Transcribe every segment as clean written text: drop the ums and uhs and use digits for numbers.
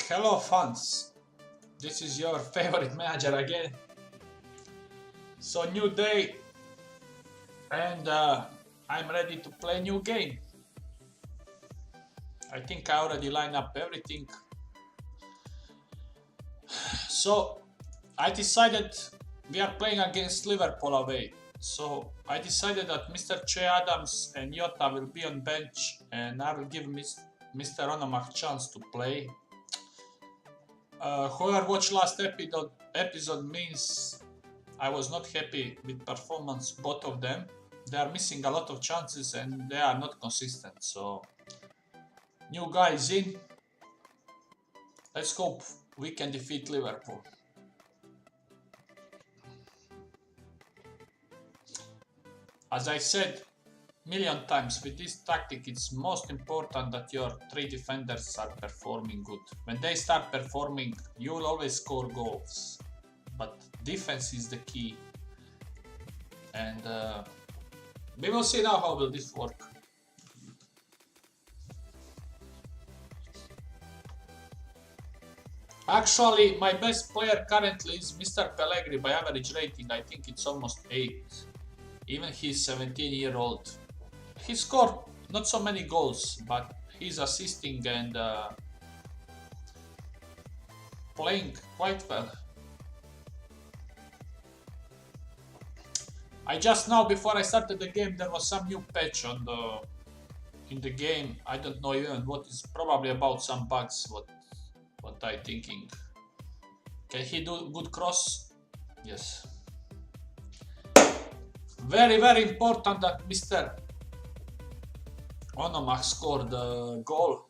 Hello fans, this is your favorite manager again. So new day and I'm ready to play new game. I think I already lined up everything. So I decided we are playing against Liverpool away. So I decided that Mr. Che Adams and Jota will be on bench and I will give Mr. Onomach chance to play. Whoever watched last episode means I was not happy with performance, both of them. They are missing a lot of chances and they are not consistent. So new guys in. Let's hope we can defeat Liverpool. As I said million times, with this tactic it's most important that your three defenders are performing good. When they start performing, you will always score goals. But defense is the key. And we will see now how will this work. Actually, my best player currently is Mr. Pellegrini by average rating. I think it's almost 8. Even he's 17-year-old. He scored not so many goals, but he's assisting and playing quite well. I just know before I started the game there was some new patch in the game. I don't know even what is, probably about some bugs. What I thinking. Can he do good cross? Yes. Very, very important that Mr. Onomach scored the goal.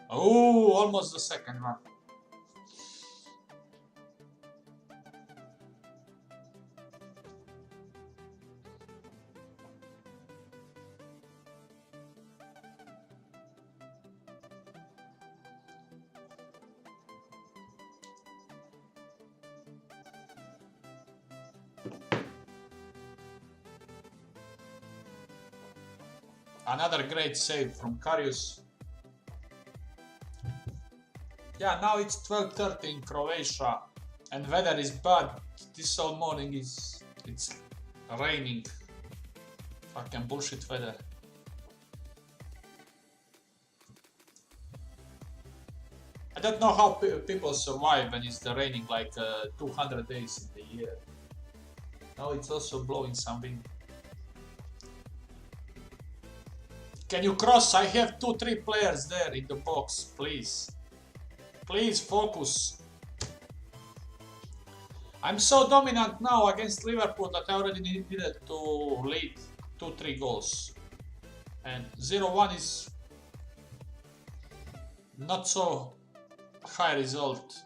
Oh, almost the second one. Another great save from Karius. Yeah, now it's 12:30 in Croatia and weather is bad. This whole morning it's raining. Fucking bullshit weather. I don't know how people survive when it's raining like 200 days in the year. Now it's also blowing some wind. Can you cross? I have 2-3 players there in the box, please. Please focus. I'm so dominant now against Liverpool that I already needed to lead 2-3 goals. And 0-1 is not so high result.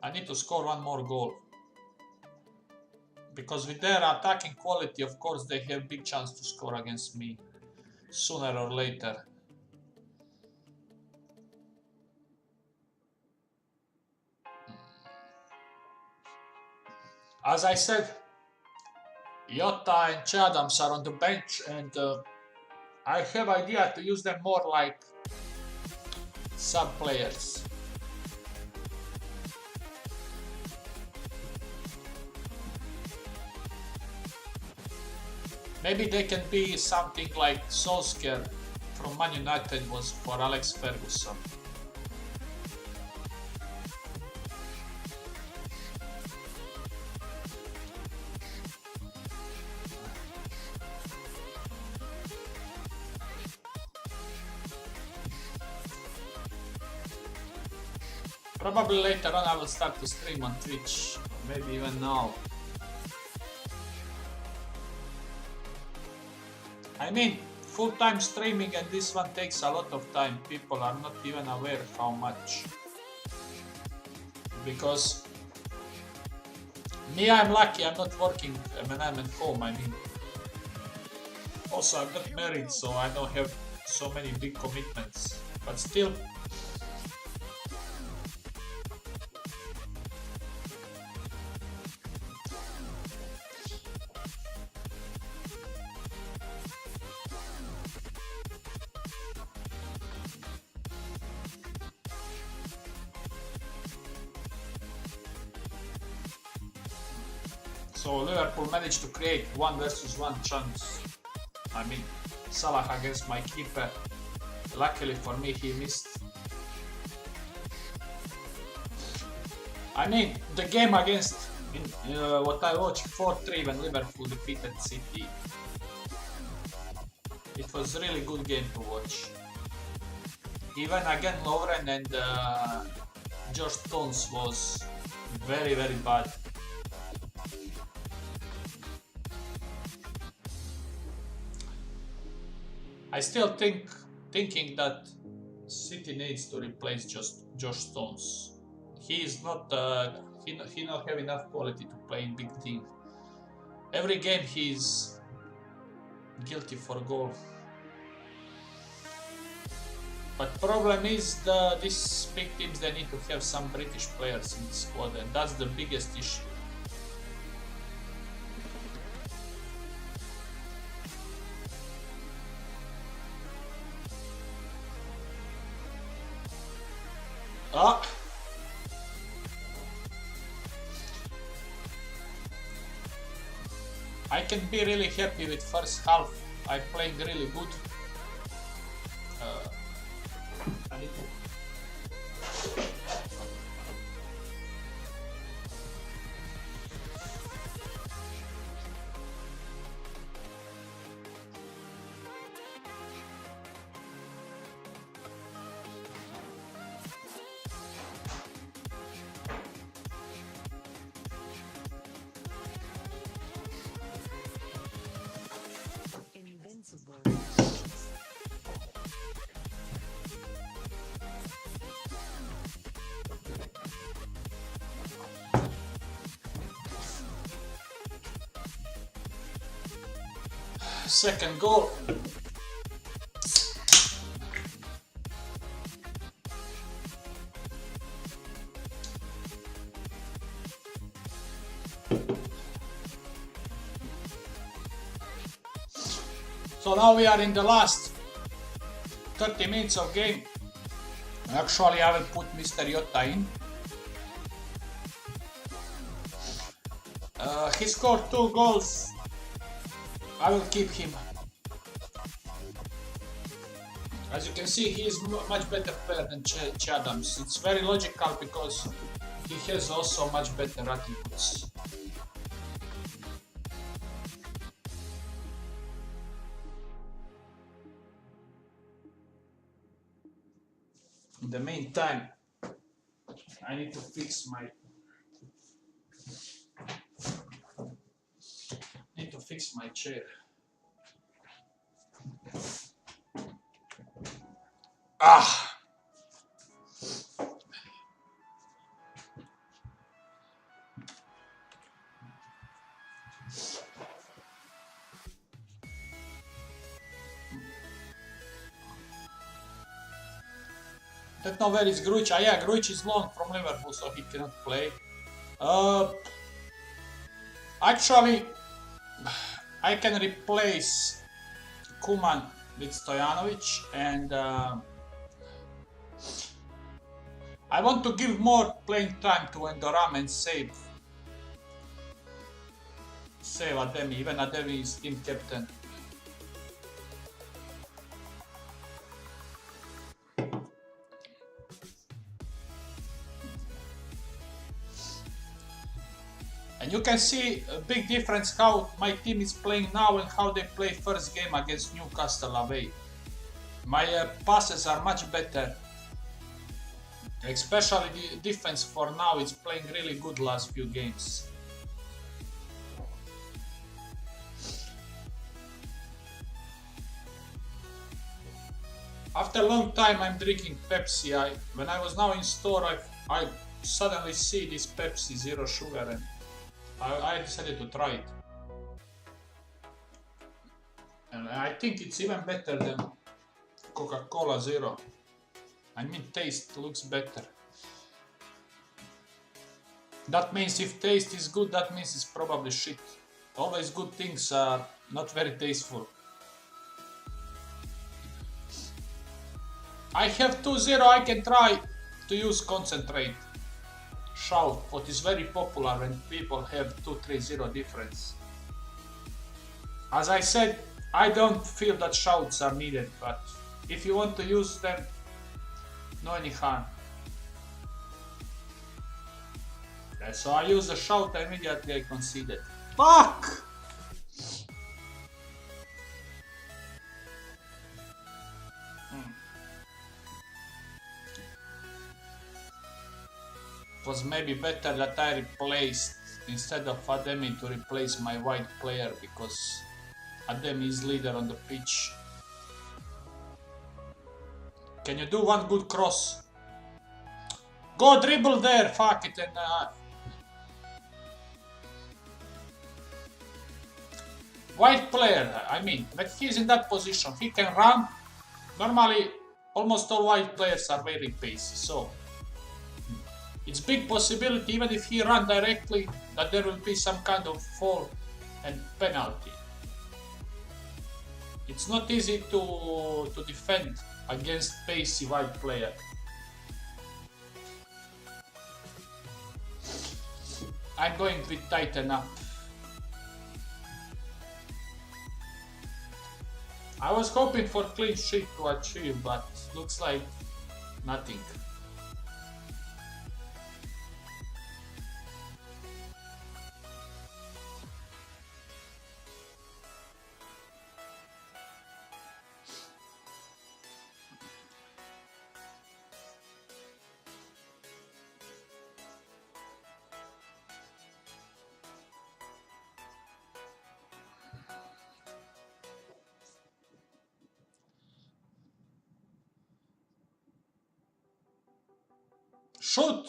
I need to score one more goal. Because with their attacking quality, of course, they have big chance to score against me sooner or later. As I said, Jota and Che Adams are on the bench and I have idea to use them more like sub players. Maybe they can be something like Solskjaer from Man United was for Alex Ferguson. Probably later on I will start to stream on Twitch, maybe even now. I mean, full-time streaming, and this one takes a lot of time. People are not even aware how much. Because me, I'm lucky, I'm not working when I'm at home. I mean, also I'm not married, so I don't have so many big commitments. But still, so Liverpool managed to create 1 versus 1 chance. I mean, Salah against my keeper. Luckily for me, he missed. I mean, the game against what I watched 4-3 when Liverpool defeated City. It was a really good game to watch. Even again, Lovren and Josh Stones was very bad. I still thinking that City needs to replace just Josh Stones. He is not he not have enough quality to play in big team. Every game he's guilty for goal. But problem is these big teams, they need to have some British players in the squad, and that's the biggest issue. I can be really happy with first half. I played really good. I need to... Second goal. So now we are in the last 30 minutes of game. Actually, I will put Mr. Jota in. He scored 2 goals. I will keep him. As you can see, he is much better player than Che Adams. It's very logical because he has also much better attributes. In the meantime, I need to fix my chair. Don't know where is Grujic. Yeah, Grujic is loaned from Liverpool, so he cannot play. Actually, I can replace Koeman with Stojanovic, and I want to give more playing time to Endoram and save Ademi. Even Ademi is team captain. And you can see a big difference how my team is playing now and how they play first game against Newcastle away. My passes are much better. Especially the defense for now is playing really good last few games. After a long time I'm drinking Pepsi. When I was now in store, I suddenly see this Pepsi Zero Sugar and I decided to try it. And I think it's even better than Coca-Cola Zero. I mean, taste looks better. That means if taste is good, that means it's probably shit. Always good things are not very tasteful. I have 2-0, I can try to use concentrate. Shout, what is very popular when people have 2-3-0 difference. As I said, I don't feel that shouts are needed, but if you want to use them, no any harm. Okay, so I use the shout, immediately I conceded. Fuck! It was maybe better that I replaced, instead of Ademi, to replace my white player, because Ademi is leader on the pitch. Can you do one good cross? Go dribble there, fuck it, and white player, I mean, when he's in that position, he can run. Normally, almost all white players are very pacey, so it's big possibility, even if he run directly, that there will be some kind of fall and penalty. It's not easy to defend against pacey white player. I'm going with tighten up. I was hoping for clean sheet to achieve, but looks like nothing. Shoot!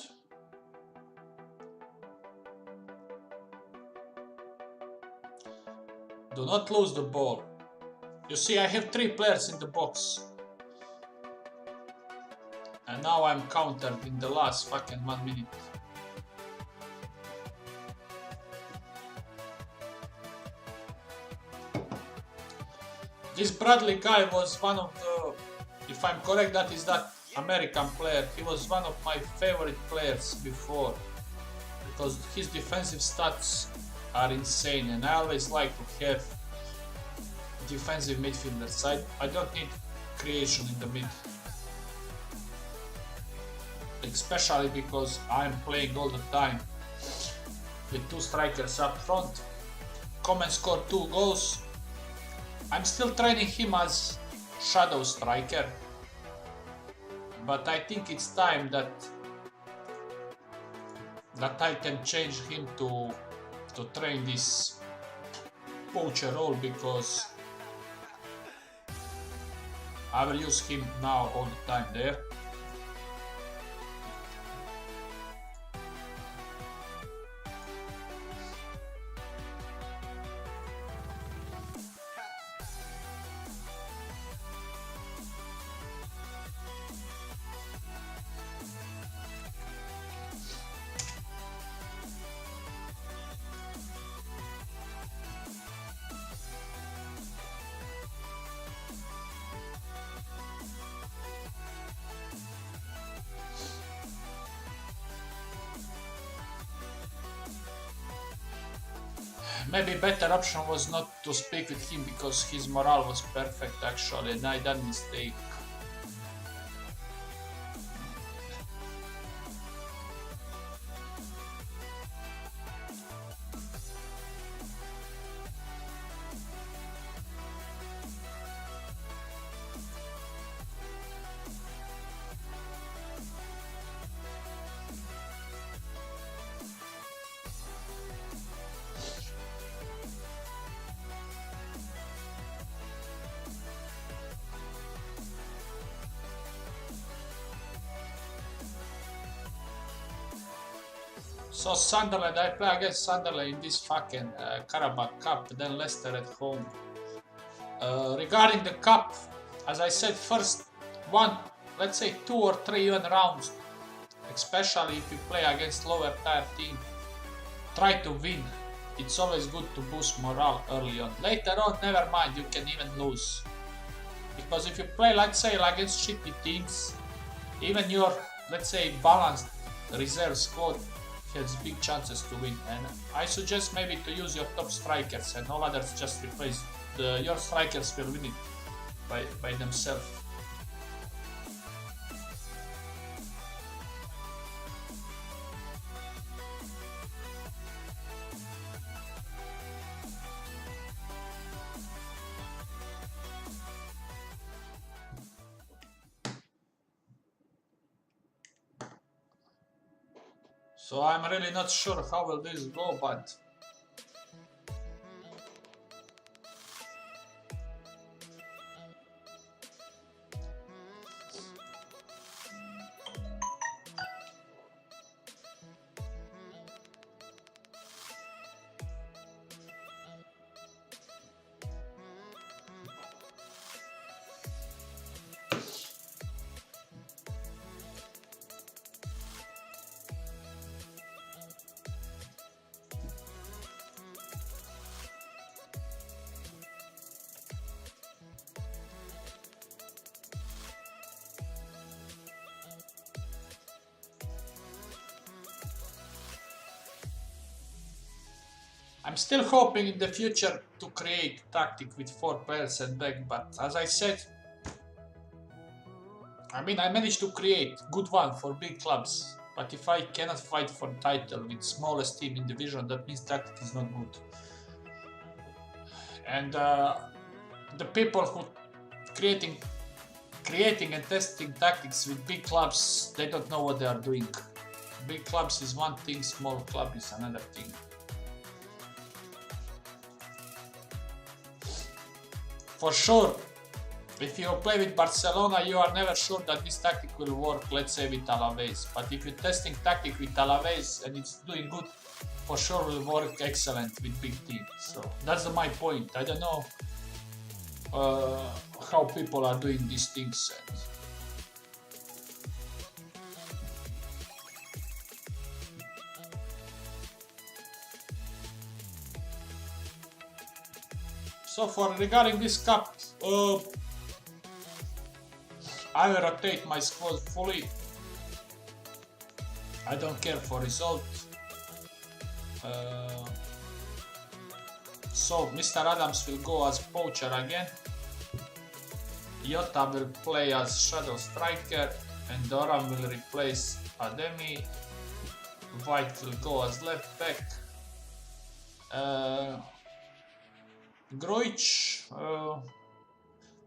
Do not lose the ball. You see, I have 3 players in the box. And now I'm countered in the last fucking 1 minute. This Bradley guy was one of the, if I'm correct, that is that American player. He was one of my favorite players before, because his defensive stats are insane, and I always like to have defensive midfielders. I don't need creation in the mid, especially because I'm playing all the time with 2 strikers up front. Coman scored 2 goals. I'm still training him as shadow striker, but I think it's time that I can change him to train this poacher role, because I will use him now all the time there. Maybe better option was not to speak with him, because his morale was perfect actually, and I done mistake. So Sunderland, I play against Sunderland in this fucking Carabao Cup, then Leicester at home. Regarding the cup, as I said, first one, let's say 2 or 3 even rounds, especially if you play against lower tier team, try to win. It's always good to boost morale early on. Later on, never mind, you can even lose. Because if you play, let's say, against shitty teams, even your, let's say, balanced reserve squad has big chances to win. And I suggest maybe to use your top strikers and all others just replace. Your strikers will win it by themselves. So I'm really not sure how will this go, but I'm still hoping in the future to create tactic with 4 players at back, but as I said, I managed to create good one for big clubs, but if I cannot fight for title with smallest team in division, that means tactic is not good. And the people who creating and testing tactics with big clubs, they don't know what they are doing. Big clubs is one thing, small club is another thing. For sure, if you play with Barcelona, you are never sure that this tactic will work, let's say with Alaves. But if you're testing tactic with Alaves and it's doing good, for sure will work excellent with big teams. So that's my point. I don't know how people are doing these things. So for regarding this cup, I will rotate my squad fully. I don't care for result. So Mr. Adams will go as poacher again. Jota will play as shadow striker, and Doran will replace Ademi. White will go as left back. Grujic,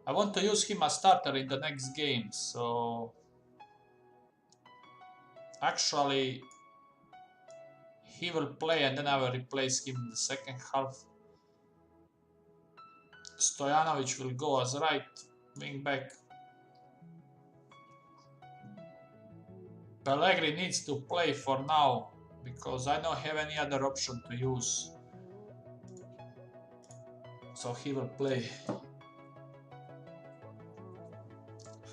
I want to use him as starter in the next game, so actually he will play and then I will replace him in the second half. Stojanovic will go as right wing back. Pellegrini needs to play for now because I don't have any other option to use. So he will play.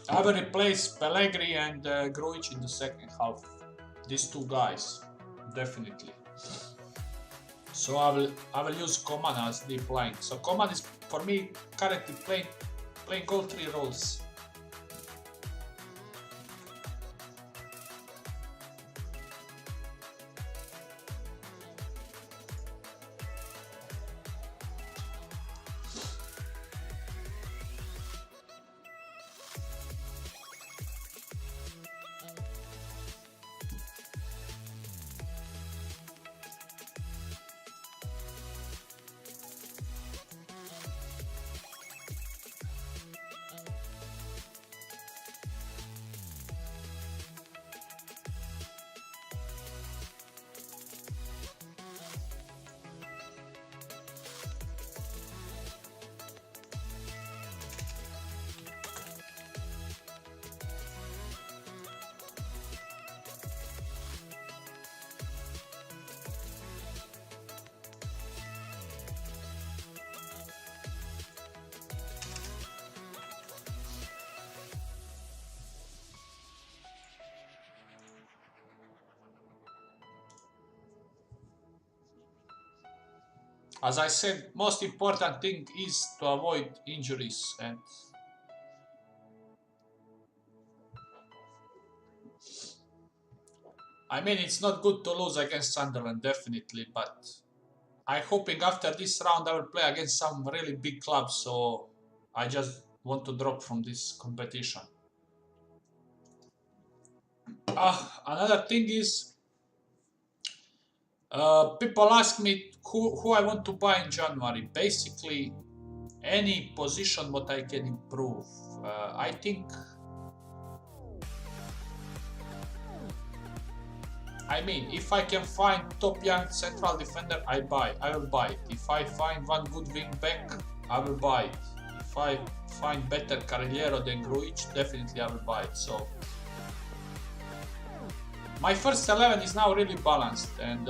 I will replace Pellegrini and Grujic in the second half. These two guys, definitely. So I will use Coman as deep line. So Coman is for me currently playing all 3 roles. As I said, most important thing is to avoid injuries, and I mean it's not good to lose against Sunderland, definitely, but I'm hoping after this round I will play against some really big clubs, so I just want to drop from this competition. Another thing is, people ask me who I want to buy in January. Basically, any position what I can improve. I think. I mean, if I can find top young central defender, I will buy it. If I find one good wing back, I will buy it. If I find better Carrilero than Grujic, definitely I will buy it. So my first 11 is now really balanced, and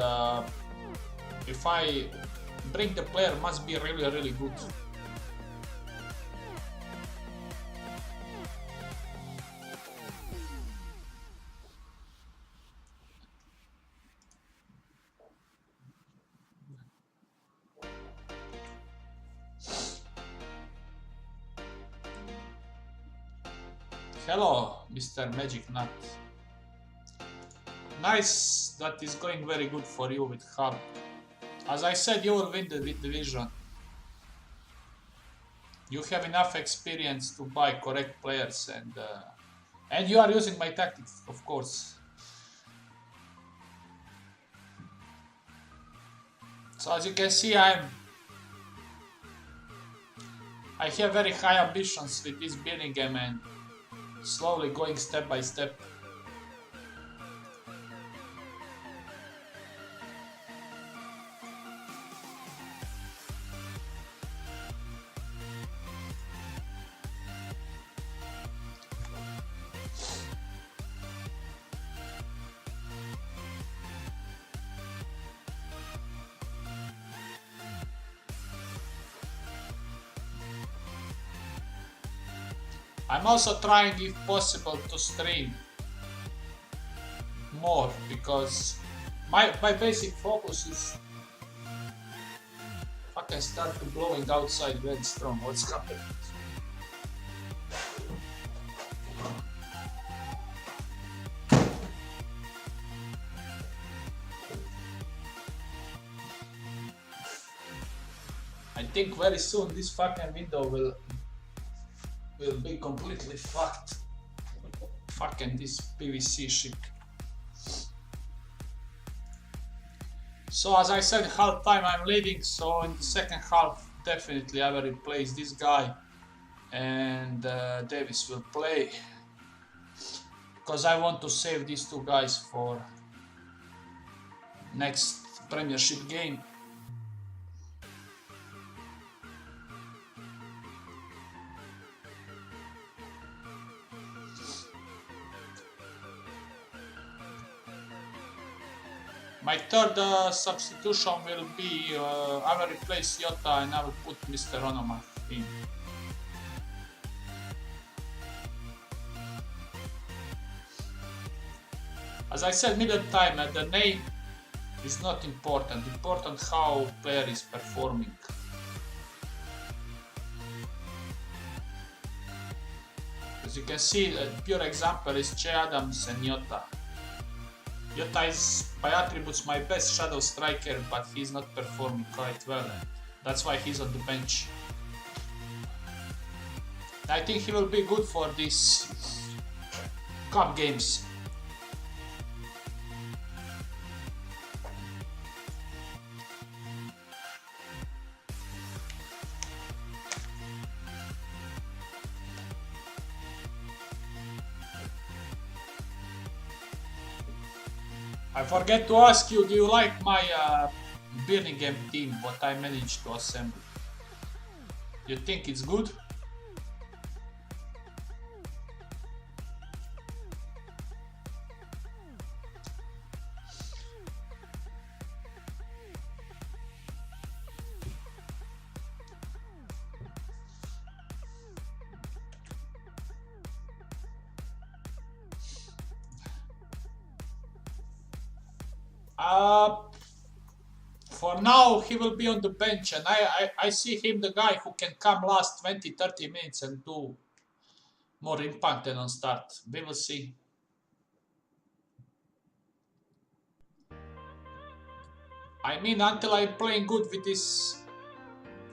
if I bring the player, must be really good. Hello, Mr. Magic Nut. Nice, that is going very good for you with Hull. As I said, you will win the division. You have enough experience to buy correct players, and you are using my tactics, of course. So as you can see, I have very high ambitions with this Birmingham and slowly going step by step. I'm also trying, if possible, to stream more, because my basic focus is fucking start to blowing outside very strong. What's happening? I think very soon this fucking window will be completely fucked. Fucking this PVC shit. So as I said, half time I'm leading, so in the second half definitely I will replace this guy and Davis will play, because I want to save these two guys for next Premiership game. My third substitution will be, I will replace Jota and I will put Mr. Onomah in. As I said, middle time, the name is not important. Important how player is performing. As you can see, a pure example is Che Adams and Jota. Jota is by attributes my best shadow striker, but he's not performing quite well, and that's why he's on the bench. I think he will be good for these cup games. I forget to ask you, do you like my Birmingham team, what I managed to assemble? You think it's good? For now, he will be on the bench, and I see him the guy who can come last 20-30 minutes and do more impact than on start. We will see. I mean, until I'm playing good with this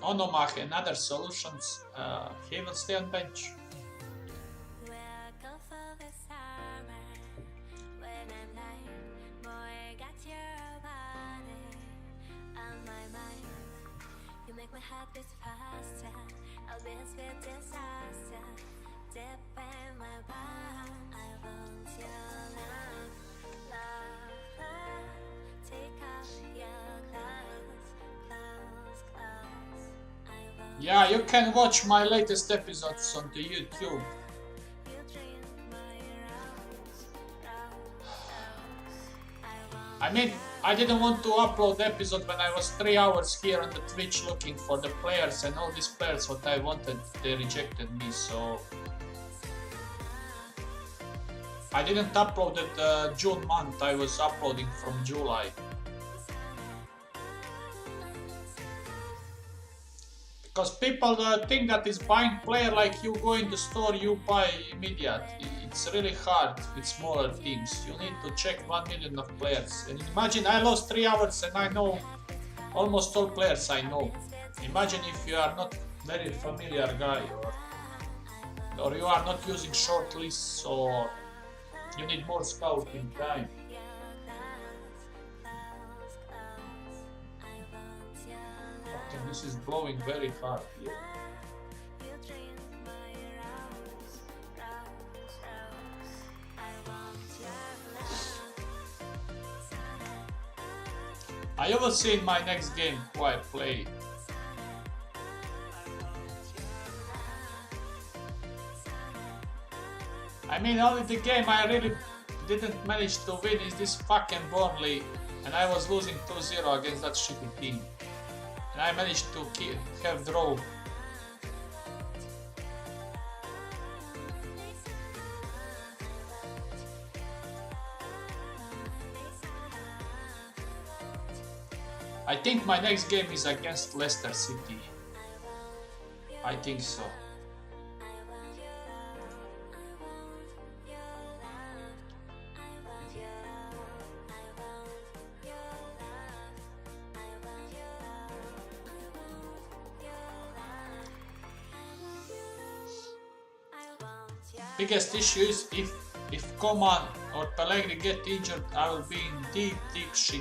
Onomach and other solutions, he will stay on bench. Yeah, you can watch my latest episodes on the YouTube. I mean, I didn't want to upload the episode when I was 3 hours here on the Twitch looking for the players, and all these players what I wanted, they rejected me, so I didn't upload it June month, I was uploading from July. Because people think that is buying player like you go in the store, you buy immediate. It's really hard with smaller teams. You need to check 1 million of players. And imagine I lost 3 hours and I know almost all players I know. Imagine if you are not very familiar guy, or you are not using short lists, or you need more scouting time. Okay, this is blowing very hard here. I will see in my next game who I play. I mean, only the game I really didn't manage to win is this fucking Burnley, and I was losing 2-0 against that shitty team. And I managed to have draw. I think my next game is against Leicester City. I think so. Biggest issue is if Coman or Pellegrini get injured, I will be in deep shit.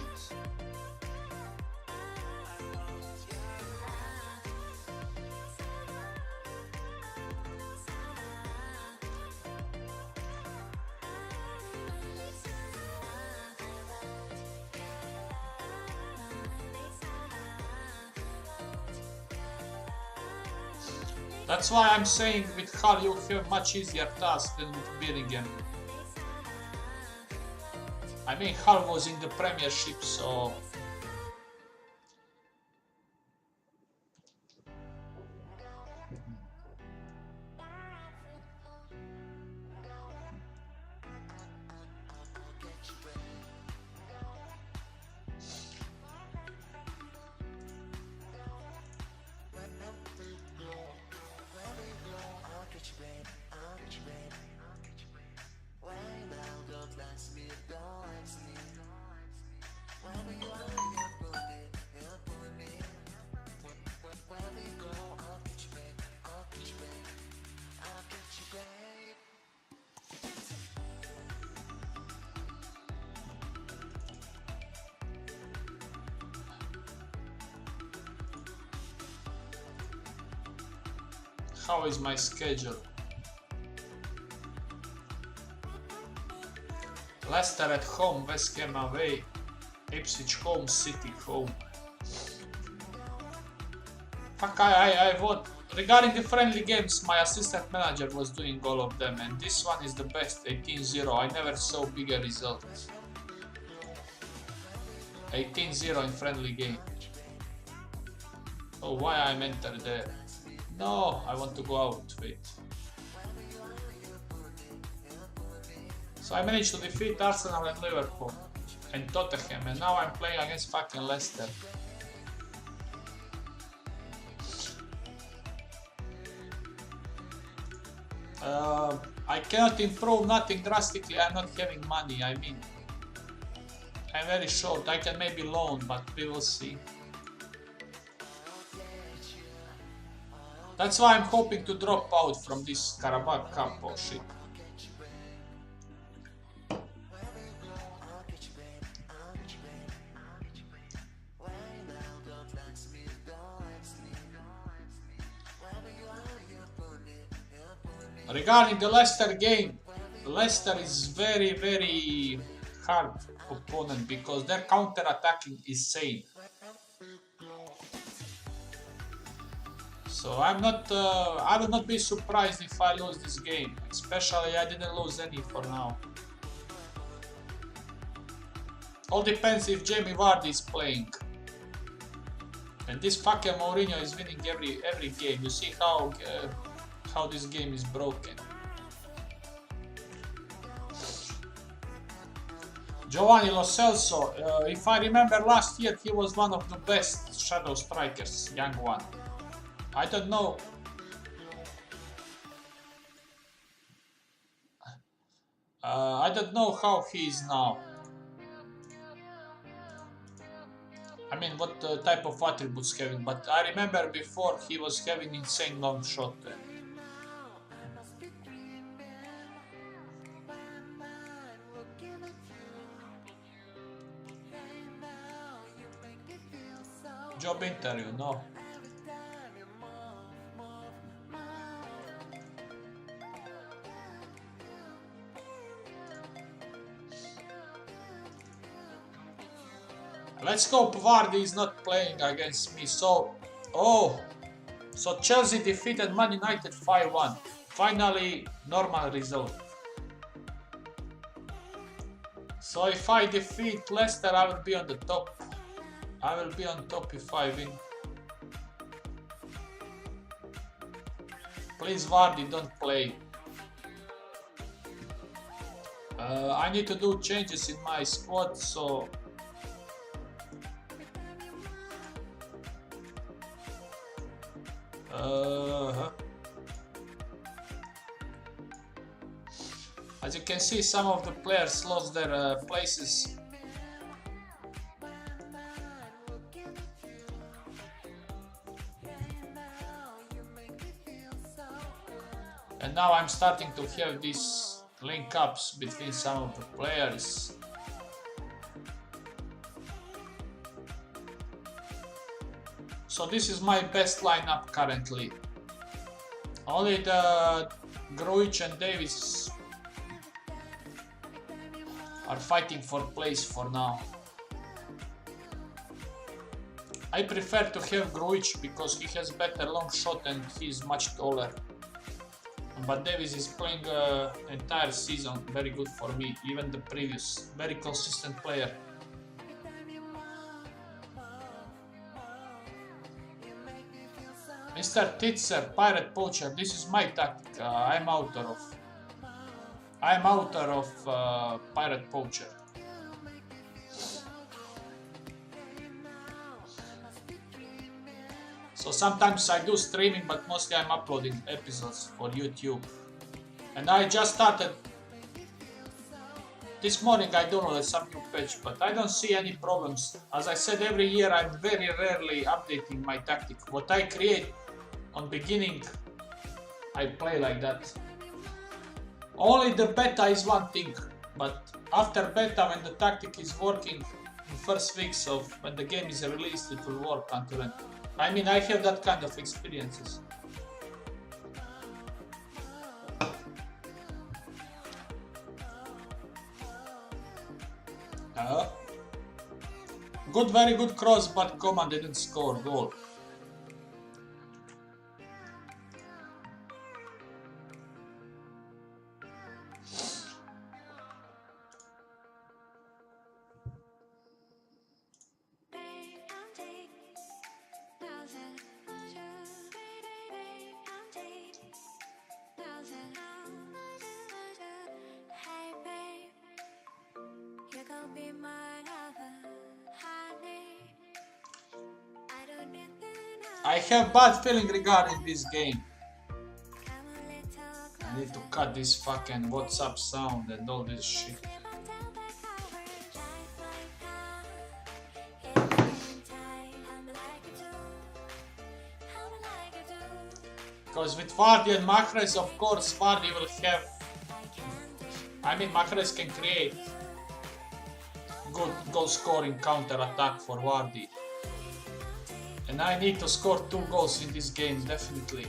That's why I'm saying with Hull you have much easier task than with Birmingham. I mean, Hull was in the Premiership, so how is my schedule? Leicester at home, West Ham away, Ipswich home, City home. Fuck, I vote. Regarding the friendly games, my assistant manager was doing all of them, and this one is the best, 18-0. I never saw bigger results. 18-0 in friendly game. Oh, why I'm entered there? No, I want to go out, wait. So I managed to defeat Arsenal and Liverpool and Tottenham, and now I'm playing against fucking Leicester. I cannot improve nothing drastically. I'm not having money. I mean, I'm very short. I can maybe loan, but we will see. That's why I'm hoping to drop out from this Karabakh Cup. Oh shit. Regarding the Leicester game, Leicester is very hard opponent because their counter-attacking is insane. So I will not be surprised if I lose this game. Especially I didn't lose any for now. All depends if Jamie Vardy is playing. And this fucking Mourinho is winning every game. You see how this game is broken. Giovanni Lo Celso, if I remember last year, he was one of the best shadow strikers, young one. I don't know. I don't know how he is now. I mean, what type of attributes having, but I remember before he was having insane long shot. Job interview, no. Let's hope Vardy is not playing against me. So Chelsea defeated Man United 5-1. Finally, normal result. So if I defeat Leicester, I will be on the top. I will be on top if I win. Please, Vardy, don't play. I need to do changes in my squad, so... As you can see, some of the players lost their places. And now I'm starting to have these link-ups between some of the players. So this is my best lineup currently. Only the Grujic and Davis are fighting for place for now. I prefer to have Grujic because he has better long shot and he's much taller. But Davis is playing entire season very good for me, even the previous, very consistent player. Mr. Titzer, Pirate Poacher, this is my tactic. I'm author of Pirate Poacher. So sometimes I do streaming, but mostly I'm uploading episodes for YouTube. And I just started this morning. I downloaded some new patch, but I don't see any problems. As I said, every year I'm very rarely updating my tactic. What I create on beginning, I play like that. Only the beta is one thing, but after beta, when the tactic is working, in first weeks of when the game is released, it will work until then. I mean, I have that kind of experiences. Good, very good cross, but Coman didn't score goal. I have bad feeling regarding this game. need to cut this fucking WhatsApp sound and all this shit. Because with Vardy and Mahrez, of course, Vardy will have... I mean, Mahrez can create good goal-scoring counter-attack for Vardy. And I need to score 2 goals in this game, definitely.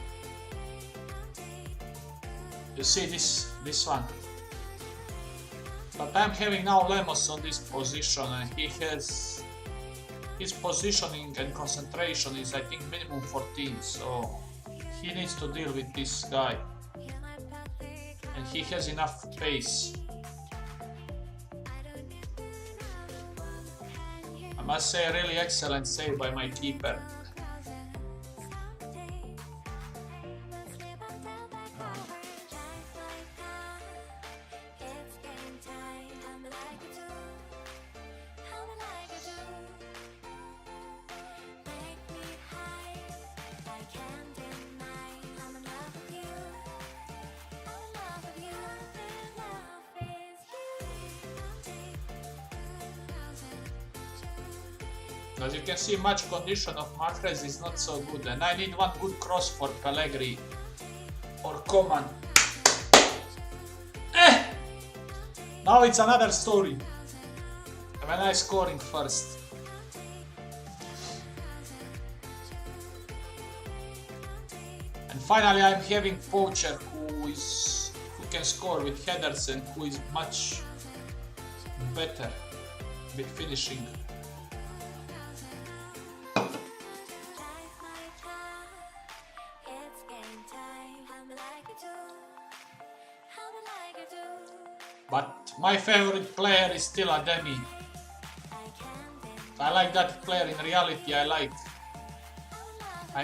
You see this one. But I'm having now Lemos on this position, and he has... his positioning and concentration is, I think, minimum 14, so... he needs to deal with this guy. And he has enough pace. I must say, a really excellent save by my keeper. As you can see, match condition of Mahrez is not so good, and I need one good cross for Pellegrini or Coman. Now it's another story. When I scoring first. And finally, I'm having Poacher who can score with headers and who is much better with finishing. But my favorite player is still Ademi. I like that player in reality, I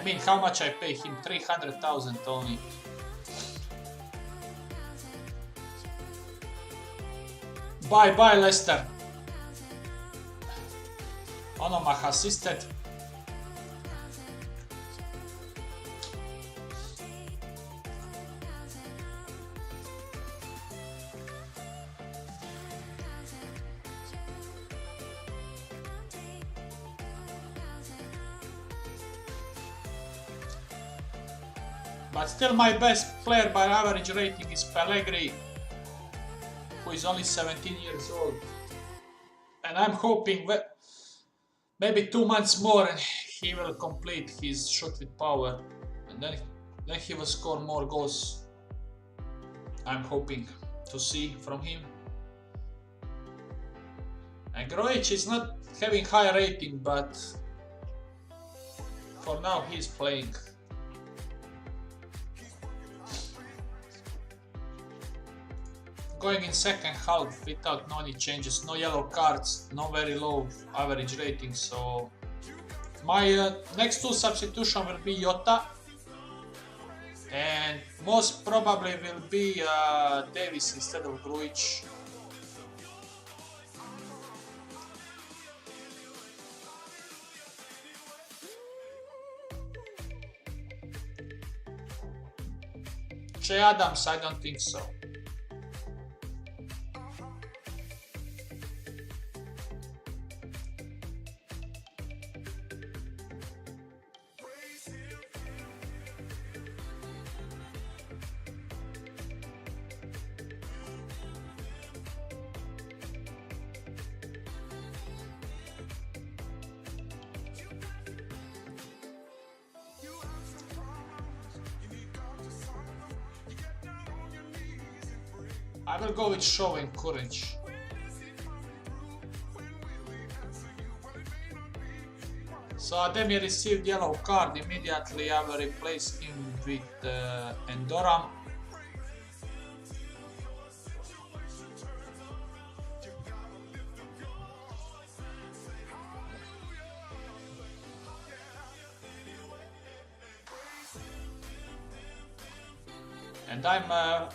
mean, how much I pay him? 300,000 only. Bye Leicester. Onomah assisted. But still my best player by average rating is Pellegrini, who is only 17 years old. And I'm hoping that maybe 2 months more and he will complete his shot with power. And then he will score more goals. I'm hoping to see from him. And Grujic is not having high rating, but for now he's playing. Going in second half without any changes, no yellow cards, no very low average rating, so my next 2 substitution will be Jota and most probably will be Davis instead of Grujic. Che Adams, I don't think so. I will go with show and courage. So Ademi received yellow card immediately. I will replace him with Endoram. And I'm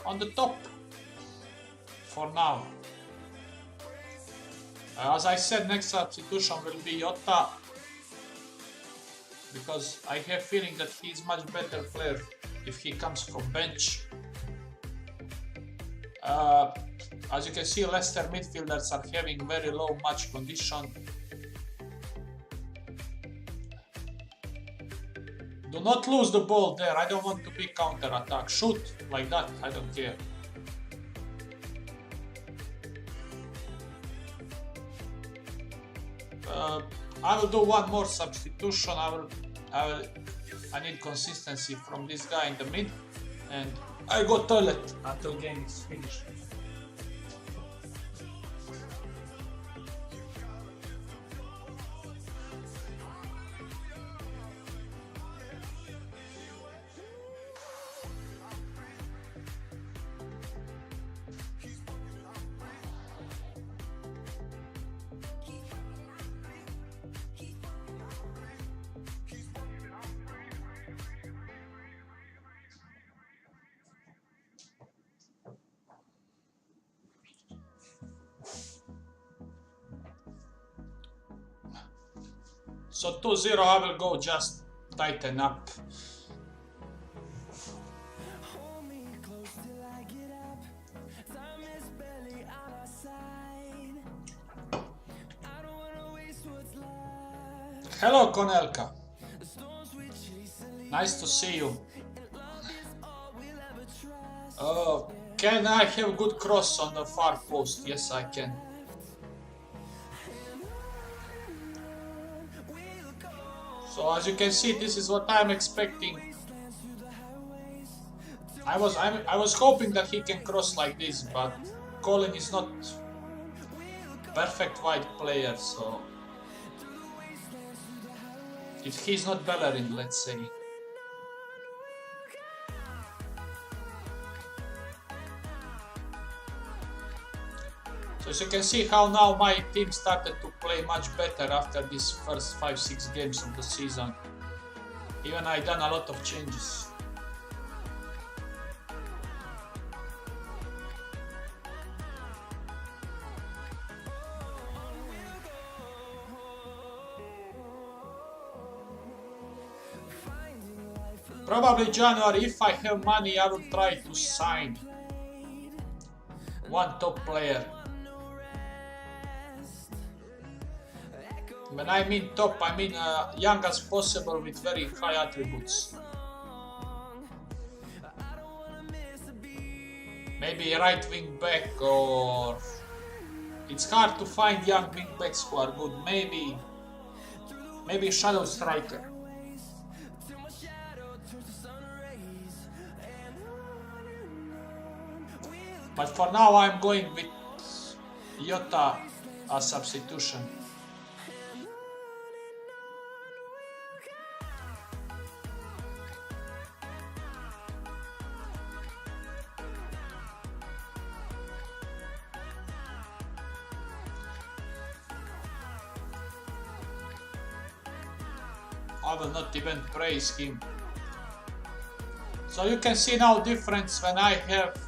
on the top for now. As I said, next substitution will be Jota, because I have feeling that he is much better player if he comes from bench. As you can see, Leicester midfielders are having very low match condition. Do not lose the ball there. I don't want to be counter-attack. Shoot like that. I don't care. I will do one more substitution. I need consistency from this guy in the mid, and I go toilet until game is finished. So 2-0, I will go just tighten up. Hello Konelka. Nice to see you. Can I have good cross on the far post? Yes, I can. So as you can see, this is what I'm expecting. I was hoping that he can cross like this, but Colin is not perfect wide player, so if he's not Bellerin, let's say. So as you can see how now my team started to play much better after these first 5-6 games of the season. Even I done a lot of changes. Probably January, if I have money, I will try to sign one top player. When I mean top, I mean young as possible with very high attributes. Maybe right wing back, or it's hard to find young wing backs who are good. Maybe shadow striker. But for now I'm going with Jota as substitution. I will not even praise him. So you can see now difference when I have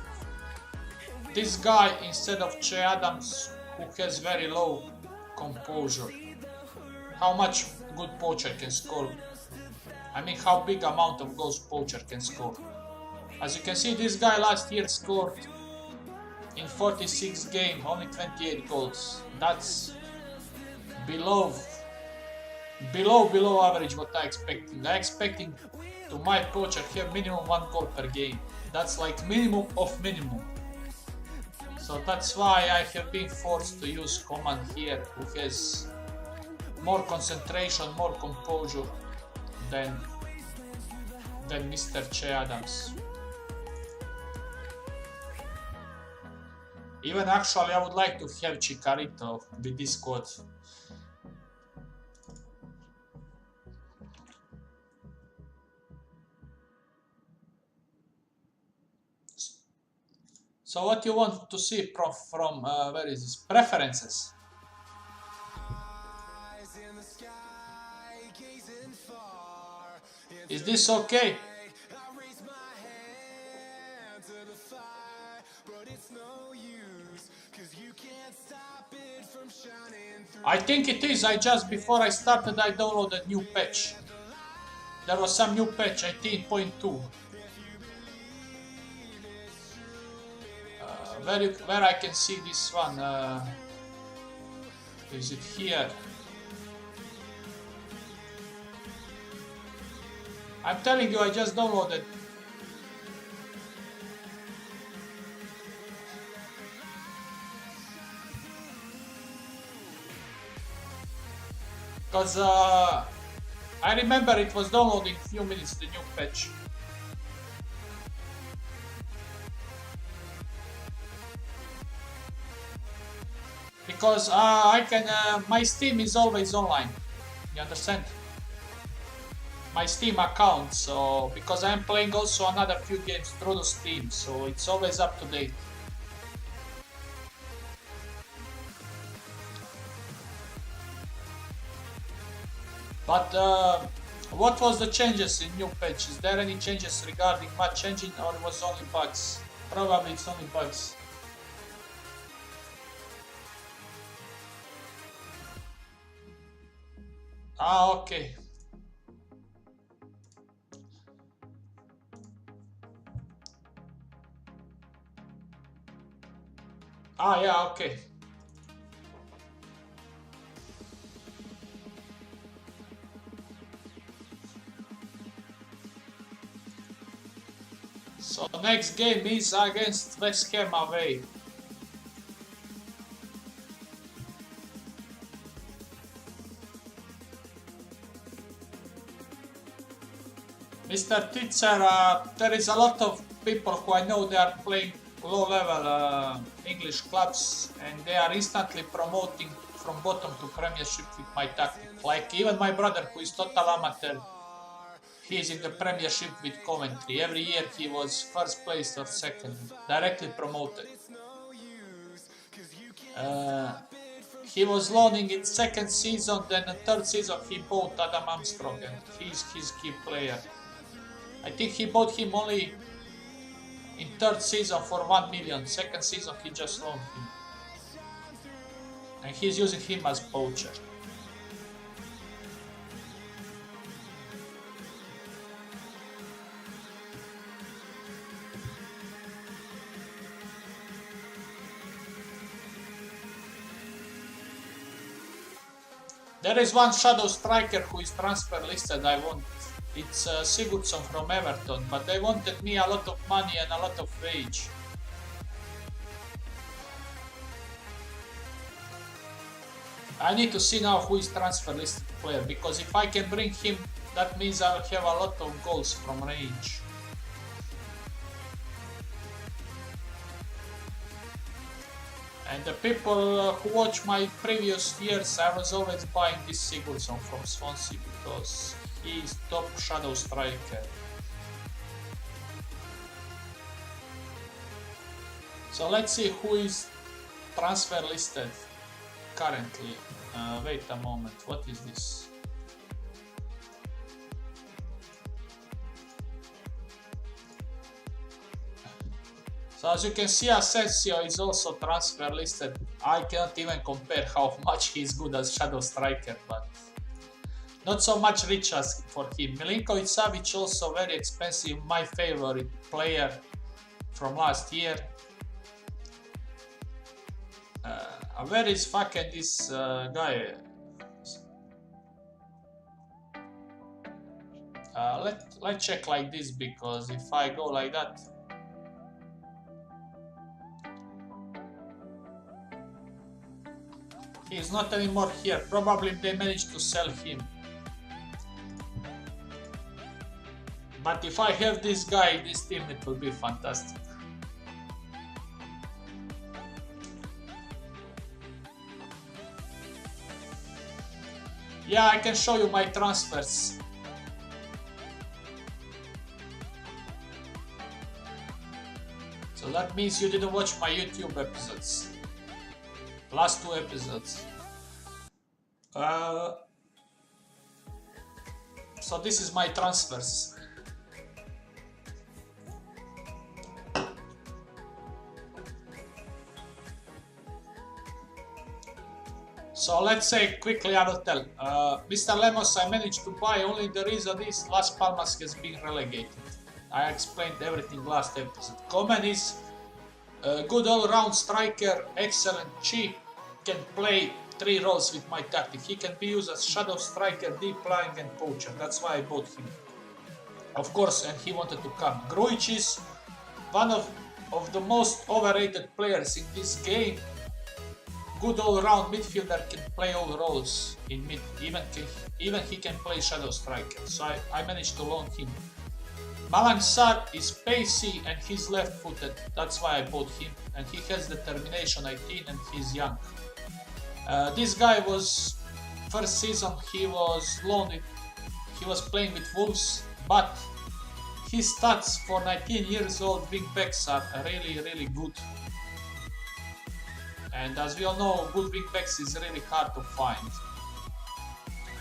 this guy instead of Che Adams, who has very low composure. How much good Poacher can score. I mean how big amount of goals Poacher can score. As you can see, this guy last year scored in 46 games only 28 goals. That's below average what I expecting. I expecting to my Poacher have minimum 1 goal per game. That's like minimum of minimum. So that's why I have been forced to use Coman here, who has more concentration, more composure than Mr. Che Adams. Even actually I would like to have Chicharito with this squad. So what you want to see from where is this? Preferences. Is this okay? I think it is. Before I started, I downloaded new patch. There was some new patch, 18.2. where I can see this one? Is it here? I'm telling you, I just downloaded. Because I remember it was downloading a few minutes, the new patch. Because I can, my Steam is always online. You understand? My Steam account, so because I'm playing also another few games through the Steam, so it's always up to date. But what was the changes in new patch? Is there any changes regarding match engine, or was only bugs? Probably it's only bugs. Ah, okay. Ah, yeah, okay. So next game is against West Ham away. Mr. Titzer, there is a lot of people who I know they are playing low-level English clubs, and they are instantly promoting from bottom to Premiership with my tactic. Like even my brother, who is total amateur, he is in the Premiership with Coventry. Every year he was first place or second, directly promoted. He was loaning in second season, then the third season he bought Adam Armstrong, and he's his key player. I think he bought him only in third season for 1 million. Second season he just loaned him. And he's using him as poacher. There is one shadow striker who is transfer listed I want. It's Sigurdsson from Everton, but they wanted me a lot of money and a lot of wage. I need to see now who is transfer listed player, because if I can bring him, that means I'll have a lot of goals from range. And the people who watch my previous years, I was always buying this Sigurdsson from Swansea because he is top shadow striker. So let's see who is transfer listed currently. Wait a moment, what is this? So as you can see, Asensio is also transfer listed. I cannot even compare how much he's good as shadow striker, but not so much rich as for him. Milinkovic Savic also very expensive, my favorite player from last year. Where is fucking this guy? Let's check like this, because if I go like that, he's not anymore here. Probably they managed to sell him. But if I have this guy in this team, it will be fantastic. Yeah, I can show you my transfers. So that means you didn't watch my YouTube episodes. Last 2 episodes. So this is my transfers. So let's say quickly I will tell. Mr. Lemos, I managed to buy, only the reason is Las Palmas has been relegated. I explained everything last episode. Koeman is good all-round striker, excellent cheap, can play 3 roles with my tactic. He can be used as shadow striker, deep lying and poacher. That's why I bought him. Of course, and he wanted to come. Grujic is one of the most overrated players in this game. Good all-round midfielder, can play all roles in mid. Even he can play shadow striker. So I managed to loan him. Malang Sarr is pacey and he's left-footed. That's why I bought him. And he has determination 18 and he's young. This guy was first season he was loaned. He was playing with Wolves, but his stats for 19 years old wing backs are really good. And as we all know, good wing backs is really hard to find.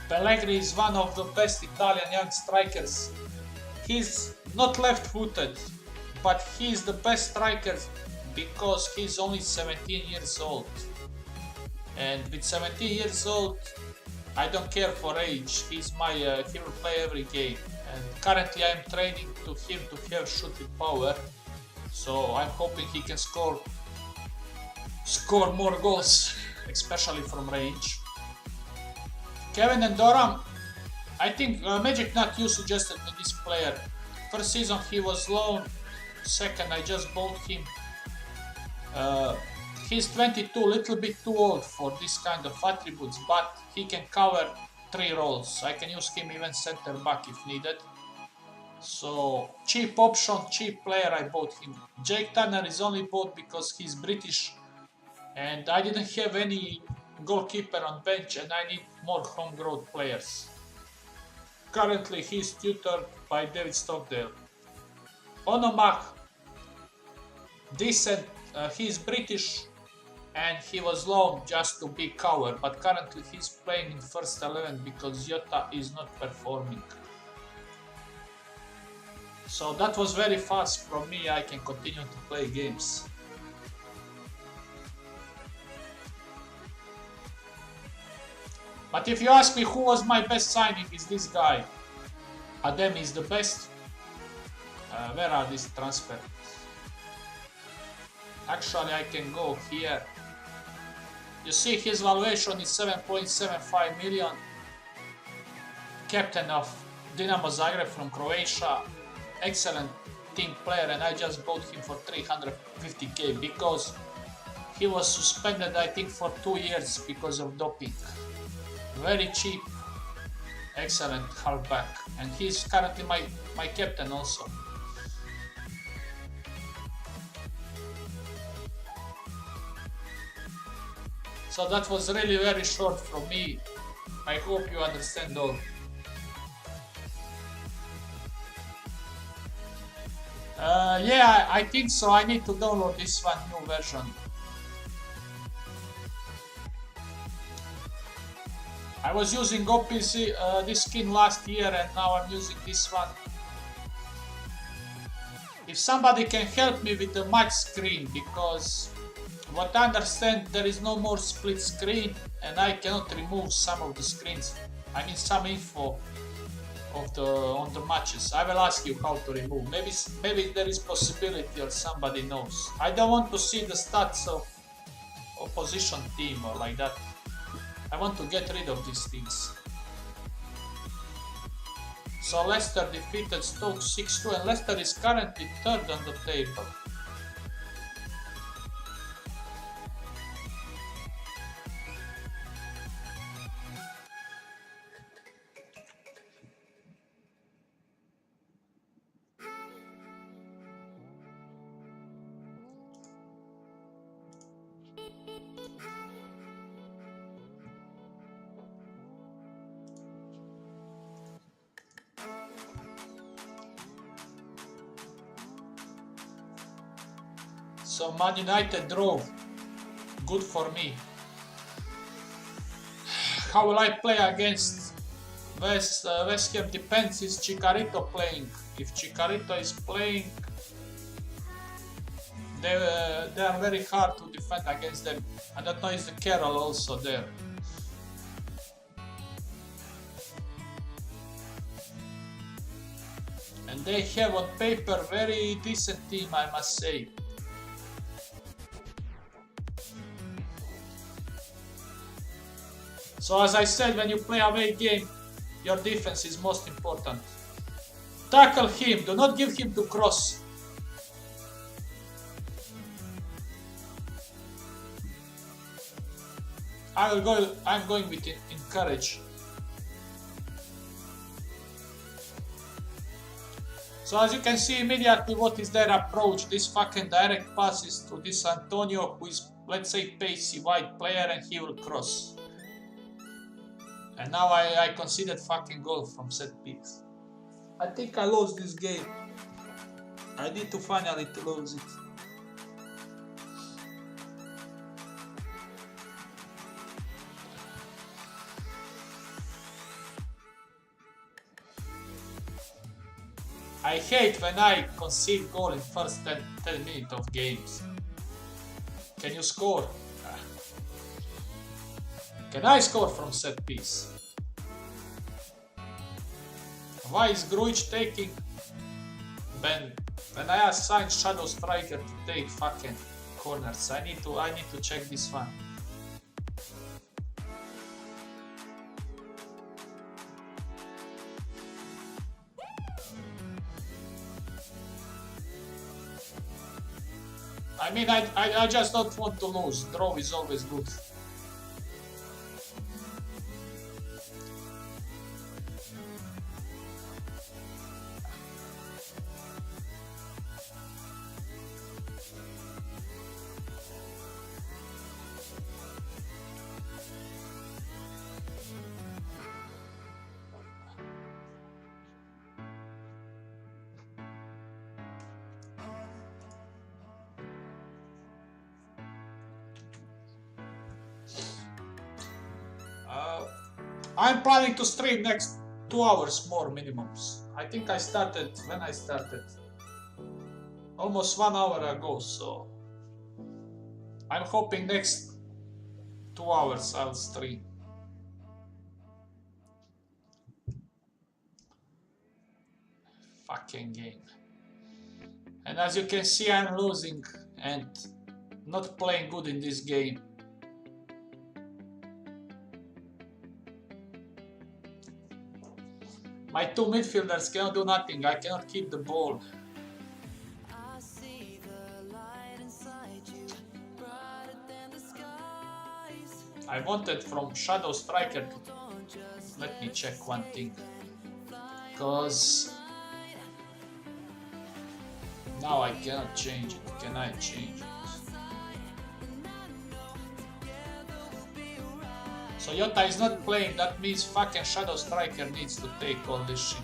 Pellegrini is one of the best Italian young strikers. He's not left-footed, but he's the best striker because he's only 17 years old. And with 17 years old, I don't care for age. He will play every game. And currently I'm training to him to have shooting power. So I'm hoping he can score more goals, especially from range. Kevin Endoram, I think Magic Nut you suggested me this player. First season he was loaned, second I just bought him. He's 22, little bit too old for this kind of attributes, but he can cover 3 roles. I can use him even center back if needed. So cheap option, cheap player, I bought him. Jake Turner is only bought because he's British and I didn't have any goalkeeper on bench and I need more homegrown players. Currently he's tutored by David Stockdale. Onomach, decent, he's British and he was loaned just to be covered, but currently he's playing in first 11 because Jota is not performing. So that was very fast from me, I can continue to play games. But if you ask me who was my best signing, is this guy. Adem is the best. Where are these transfers? Actually, I can go here. You see his valuation is 7.75 million. Captain of Dinamo Zagreb from Croatia. Excellent team player and I just bought him for 350k because he was suspended I think for 2 years because of doping. Very cheap, excellent halfback, and he's currently my captain also. So that was really very short from me. I hope you understand all. Yeah, I think so. I need to download this one new version. I was using OPC this skin last year and now I'm using this one. If somebody can help me with the match screen, because what I understand there is no more split screen and I cannot remove some of the screens. I mean some info of on the matches. I will ask you how to remove. Maybe there is possibility or somebody knows. I don't want to see the stats of opposition team or like that. I want to get rid of these things. So Leicester defeated Stoke 6-2 and Leicester is currently third on the table. So Man United draw, good for me. How will I play against West Ham? Depends, is Chicharito playing? If Chicharito is playing, they are very hard to defend against them. I don't know, is the Carroll also there? And they have on paper very decent team, I must say. So as I said, when you play away game, your defense is most important. Tackle him, do not give him to cross. I'm going with encourage. So as you can see immediately what is their approach, this fucking direct passes to this Antonio, who is, let's say, pacey wide player, and he will cross. And now I conceded fucking goal from set piece. I think I lost this game. I need to finally lose it. I hate when I concede goal in first 10 minutes of games. Can you score? Can I score from set piece? Why is Grujic taking when I assigned Shadow Striker to take fucking corners? I need to check this one. I mean, I just don't want to lose. Draw is always good. I'm planning to stream next 2 hours more minimums. I think I started almost 1 hour ago, so I'm hoping next 2 hours I'll stream. Fucking game. And as you can see, I'm losing and not playing good in this game. My two midfielders cannot do nothing. I cannot keep the ball. I wanted from Shadow Striker to... Let me check one thing. Because... now I cannot change it. Can I change it? So Jota is not playing, that means fucking Shadow Striker needs to take all this shit.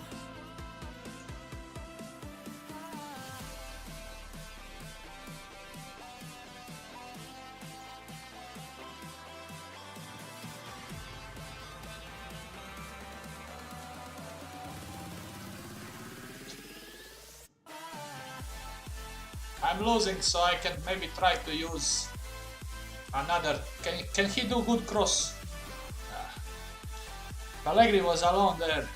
I'm losing, so I can maybe try to use another... Can he do good cross? Allegri was alone there.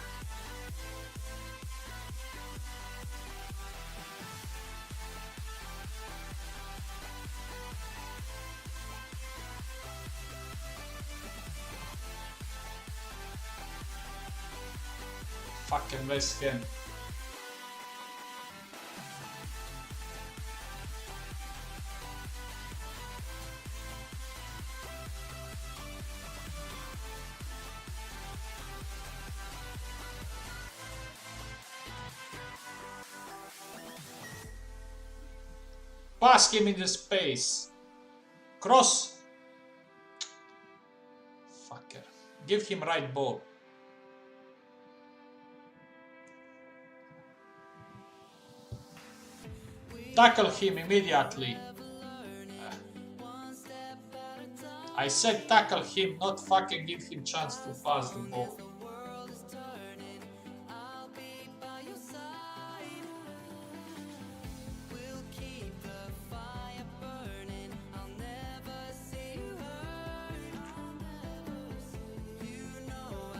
Fucking West Ham. Pass him in the space. Cross. Fucker. Give him right ball. Tackle him immediately. I said tackle him, not fucking give him chance to pass the ball.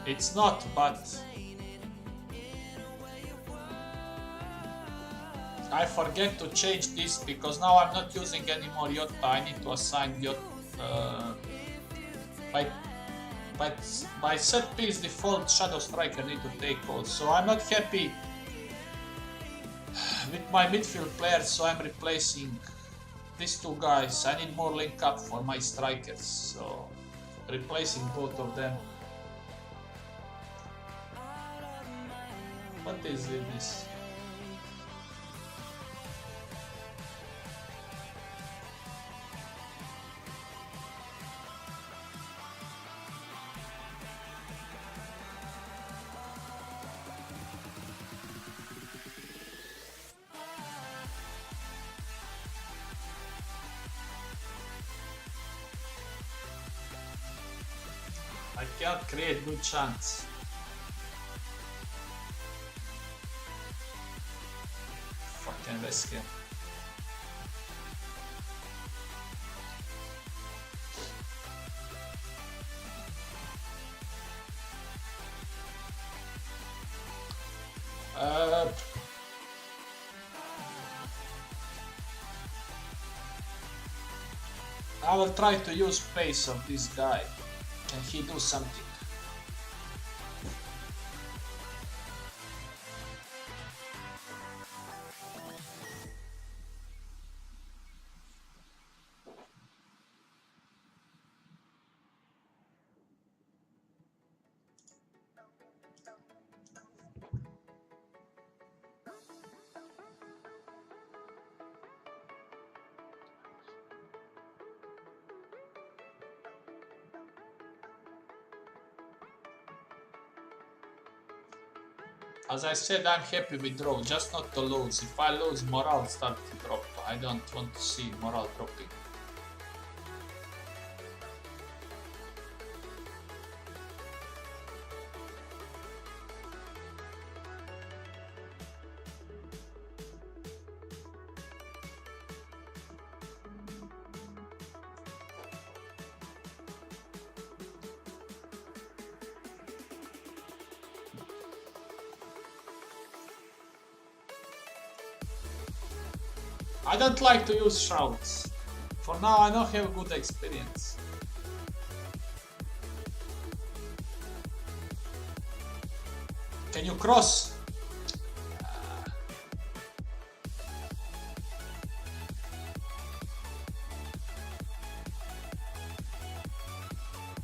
It's not, but I forget to change this because now I'm not using any more Jota. I need to assign Jota. But by set piece default, Shadow Striker need to take calls. So I'm not happy with my midfield players, so I'm replacing these two guys. I need more link up for my strikers, so replacing both of them. What is this? I can't create good chance. Fucking risky. I will try to use pace of this guy. Can he do something? As I said, I'm happy with draw, just not to lose. If I lose, morale starts to drop. I don't want to see morale dropping. I don't like to use shrouds. For now, I don't have good experience. Can you cross?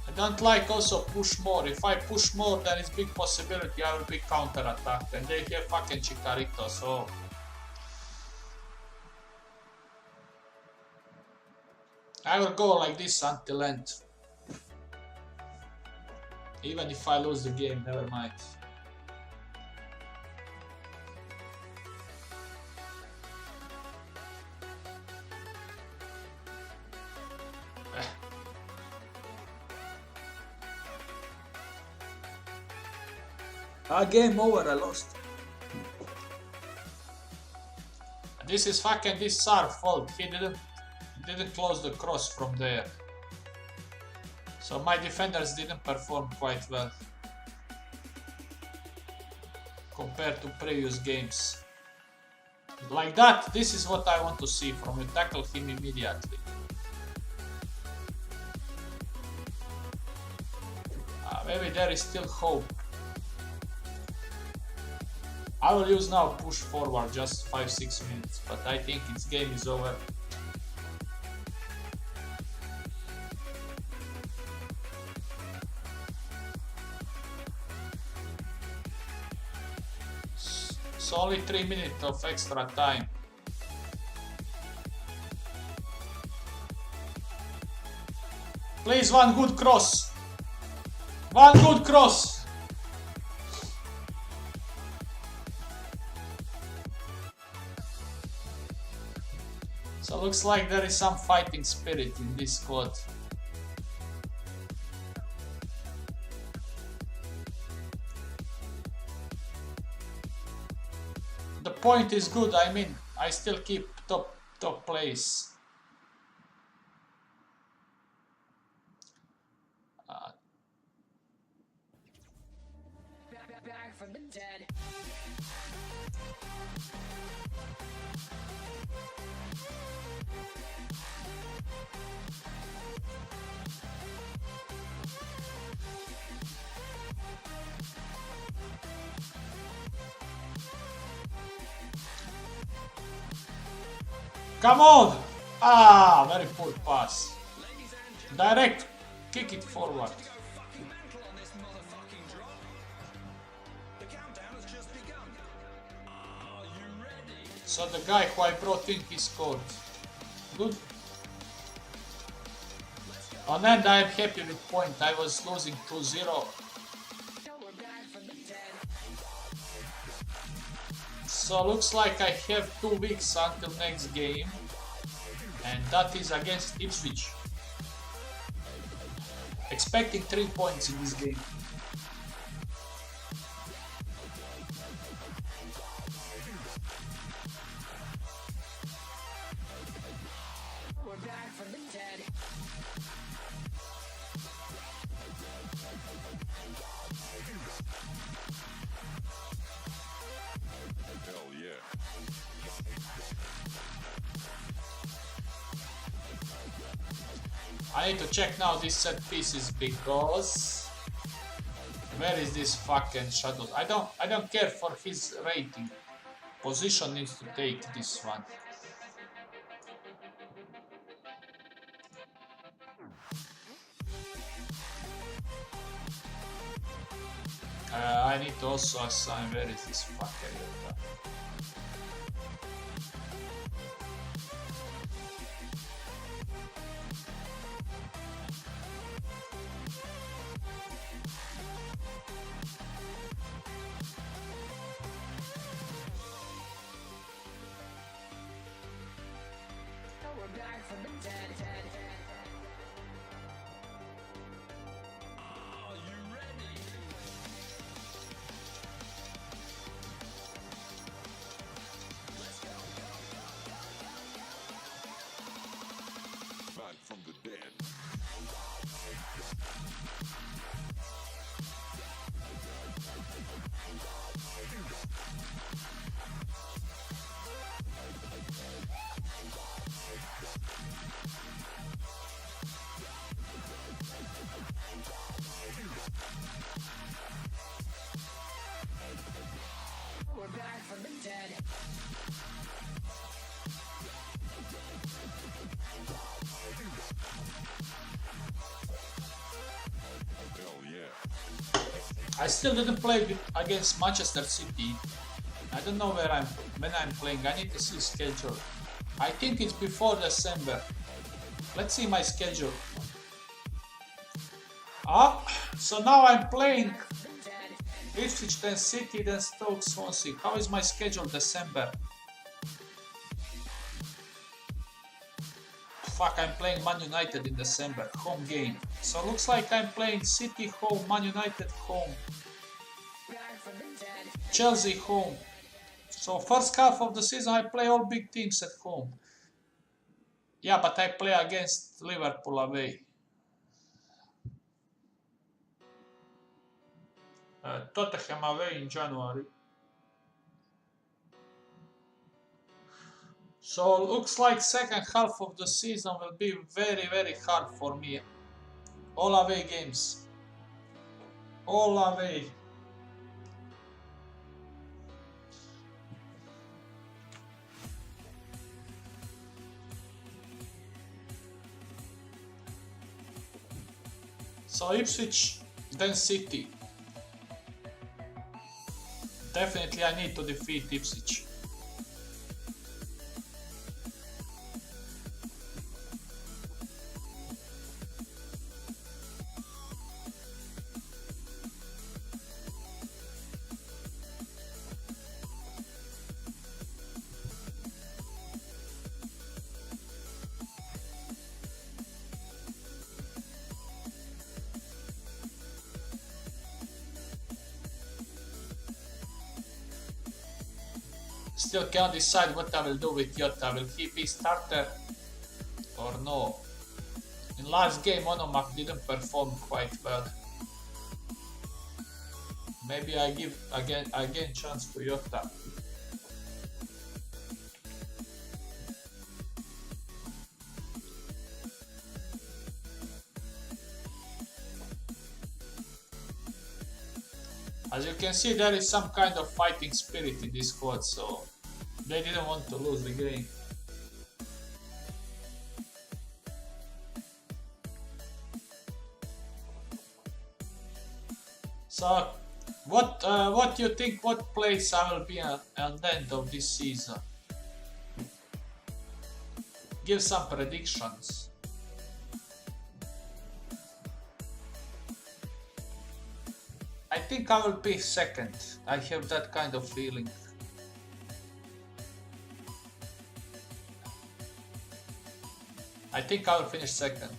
I don't like also push more. If I push more, there is big possibility I will be counter-attacked. And they have fucking Chikorito, so... I will go like this until end. Even if I lose the game, never mind. Game over, I lost. This is fucking this Sar's fault. He didn't close the cross from there. So my defenders didn't perform quite well compared to previous games. Like that, this is what I want to see from you. Tackle him immediately. Maybe there is still hope. I will use now push forward just 5-6 minutes, but I think its game is over. So only 3 minutes of extra time. Please, one good cross. One good cross. So looks like there is some fighting spirit in this squad. The point is good, I mean, I still keep top place. Back from the dead. Come on! Ah, very poor pass. Direct, kick it forward. So the guy who I brought in, he scored. Good. On end, I am happy with point. I was losing 2-0. So looks like I have 2 weeks until next game. And that is against Ipswich. Expecting 3 points in this game. I need to check now these set pieces because where is this fucking shadow? I don't care for his rating. Position needs to take this one. I need to also assign where is this fucker. From the dead. We're back from the dead. I still didn't play against Manchester City. I don't know when I'm playing. I need to see schedule. I think it's before December. Let's see my schedule. So now I'm playing Ipswich, then City, then Stoke, Swansea. How is my schedule December? Fuck, I'm playing Man United in December, home game. So looks like I'm playing City home, Man United home, Chelsea home. So first half of the season I play all big teams at home. Yeah, but I play against Liverpool away. Tottenham away in January. So looks like second half of the season will be very, very hard for me. All away games. All away. So Ipswich, then City. Definitely I need to defeat Ipswich. Still can't decide what I will do with Jota. Will he be starter or no? In last game Onomak didn't perform quite well. Maybe I give again chance to Jota. As you can see, there is some kind of fighting spirit in this squad, so they didn't want to lose the game. So, what do you think? What place I will be at the end of this season? Give some predictions. I think I will be second. I have that kind of feeling. I think I will finish second.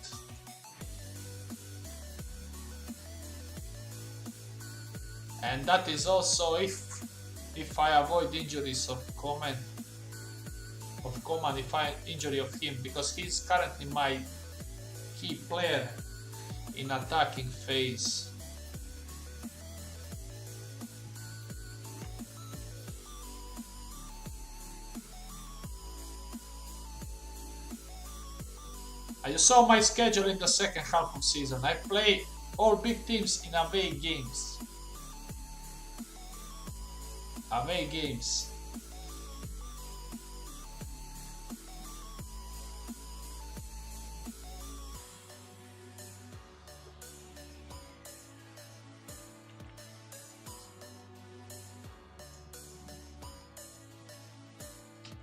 And that is also if I avoid injuries of Coman, if I injury of him, because he's currently my key player in attacking phase. You saw my schedule in the second half of season. I play all big teams in away games. Away games.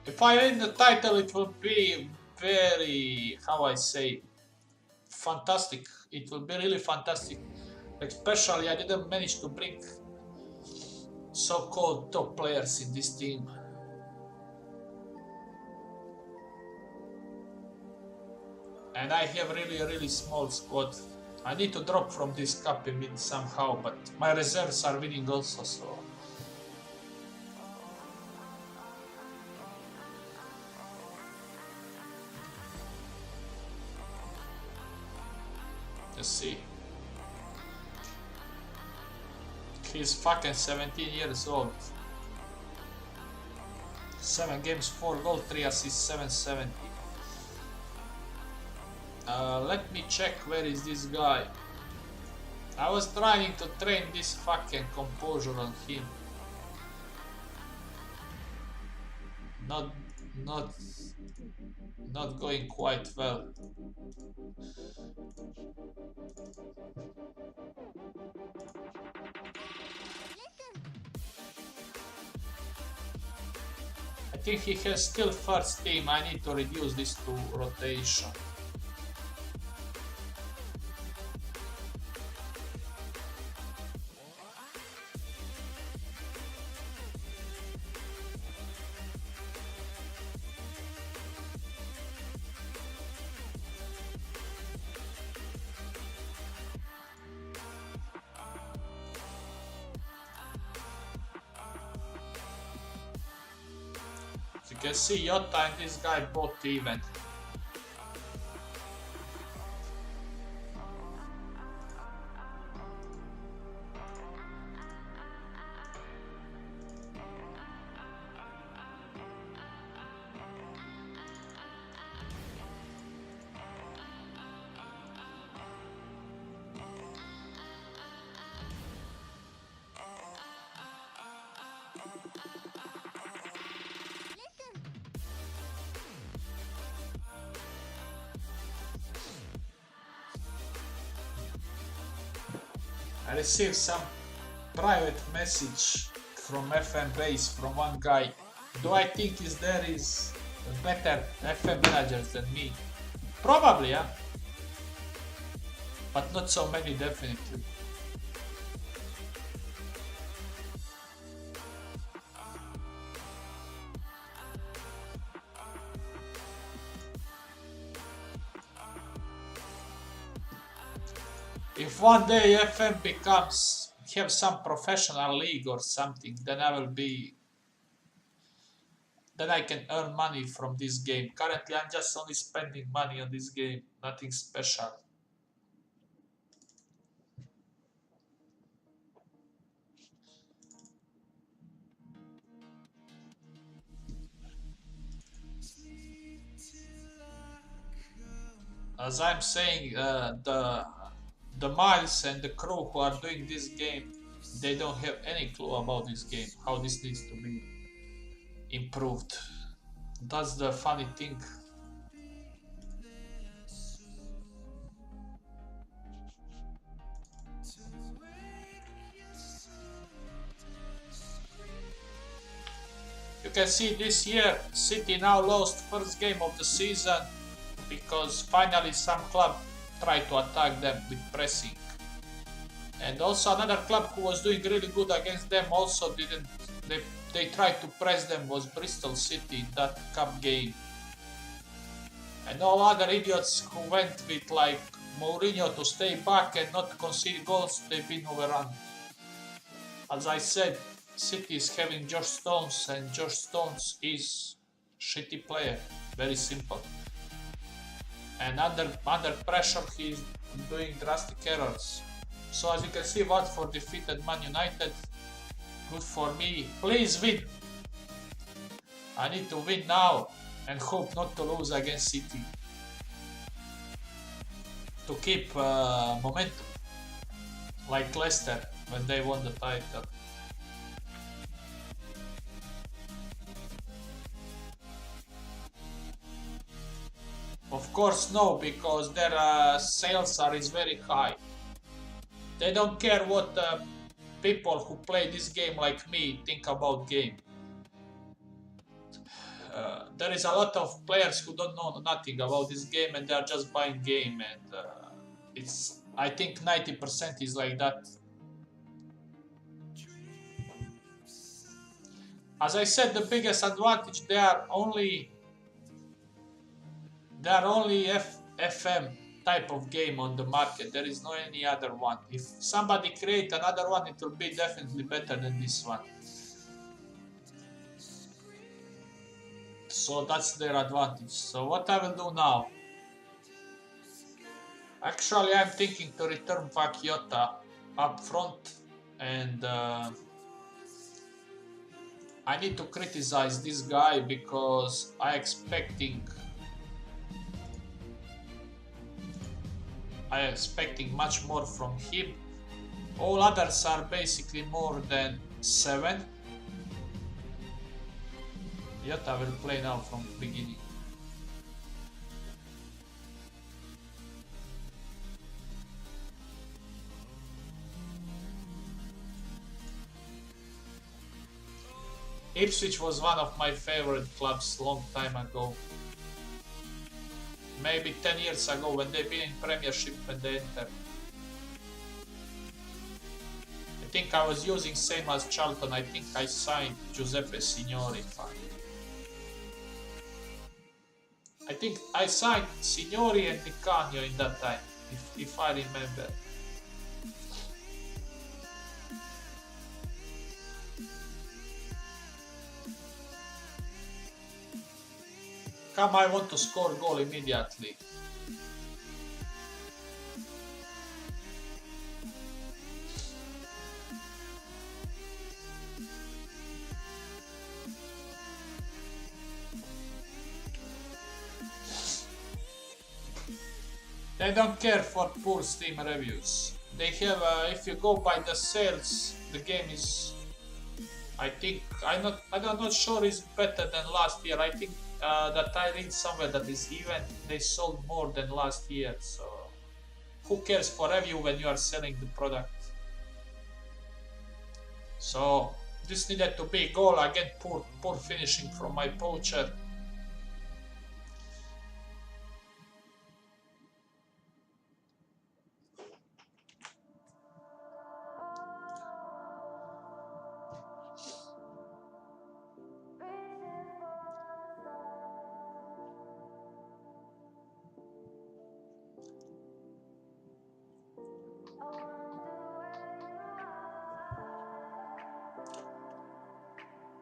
If I win the title, it will be very, how I say, fantastic. It will be really fantastic. Especially I didn't manage to bring so-called top players in this team. And I have really small squad. I need to drop from this cup and win somehow, but my reserves are winning also, so. Let's see. He's fucking 17 years old. 7 games, 4 goals, 3 assists, 770. Let me check where is this guy. I was trying to train this fucking composure on him. Not going quite well. I think he has still first team. I need to reduce this to rotation. You can see Jota and this guy both even. I received some private message from FM base from one guy. Do I think there is better FM managers than me? Probably, yeah. But not so many, definitely. If one day FM have some professional league or something, then I can earn money from this game. Currently I'm just only spending money on this game, nothing special. As I'm saying, the Miles and the crew who are doing this game, they don't have any clue about this game, how this needs to be improved. That's the funny thing. You can see this year City now lost first game of the season because finally some club tried to attack them with pressing. And also another club who was doing really good against them also didn't. They tried to press them was Bristol City in that cup game. And all other idiots who went with like Mourinho to stay back and not concede goals, they've been overrun. As I said, City is having Josh Stones and Josh Stones is shitty player, very simple. And under pressure he's doing drastic errors. So as you can see, Watford defeated Man United. Good for me. Please win. I need to win now and hope not to lose against City to keep momentum, like Leicester when they won the title. Of course no, because their sales is very high. They don't care what people who play this game like me think about game. There is a lot of players who don't know nothing about this game and they are just buying game, and it's, I think 90% is like that. As I said, the biggest advantage, they are only FM type of game on the market. There is no any other one. If somebody create another one, it will be definitely better than this one. So that's their advantage. So what I will do now? Actually, I'm thinking to return back Jota up front, and I need to criticize this guy because I expecting much more from him. All others are basically more than 7. Jota will play now from the beginning. Ipswich was one of my favorite clubs long time ago. Maybe 10 years ago when they've been in Premiership when they entered. I think I was using same as Charlton. I think I signed Giuseppe Signori. I think I signed Signori and Di Canio in that time, if I remember. Come, I want to score goal immediately. They don't care for poor Steam reviews. They have, if you go by the sales, the game is, I think, I'm not sure it's better than last year. I think that I read somewhere that is even they sold more than last year. So who cares for review when you are selling the product? So this needed to be goal again. Poor finishing from my poacher.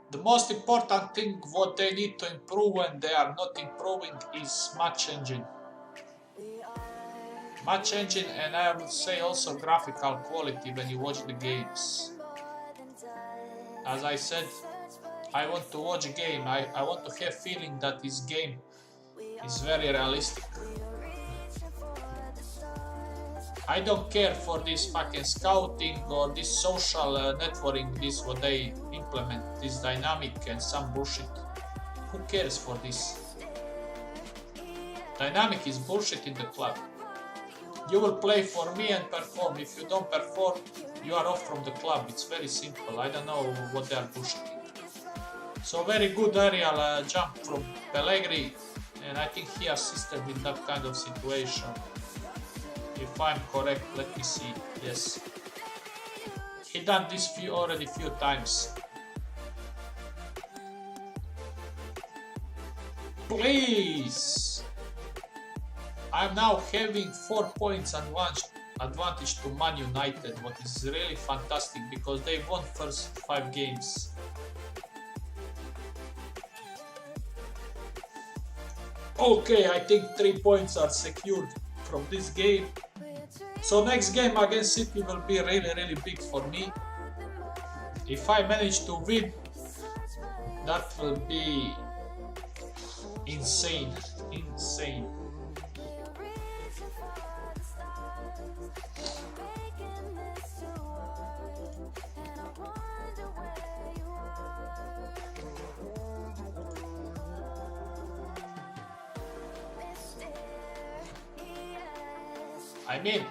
The most important thing what they need to improve when they are not improving is match engine. Match engine, and I would say also graphical quality when you watch the games. As I said, I want to watch a game. I want to have feeling that this game is very realistic. I don't care for this fucking scouting or this social networking, this what they implement, this dynamic and some bullshit. Who cares for this? Dynamic is bullshit in the club. You will play for me and perform. If you don't perform, you are off from the club. It's very simple. I don't know what they are bullshitting. So very good aerial jump from Pellegrini, and I think he assisted in that kind of situation. If I'm correct, let me see. Yes, he done this already few times. Please! I'm now having 4 points advantage to Man United, what is really fantastic because they won first 5 games. Okay, I think 3 points are secured from this game. So next game against City will be really big for me. If I manage to win, that will be insane. I mean,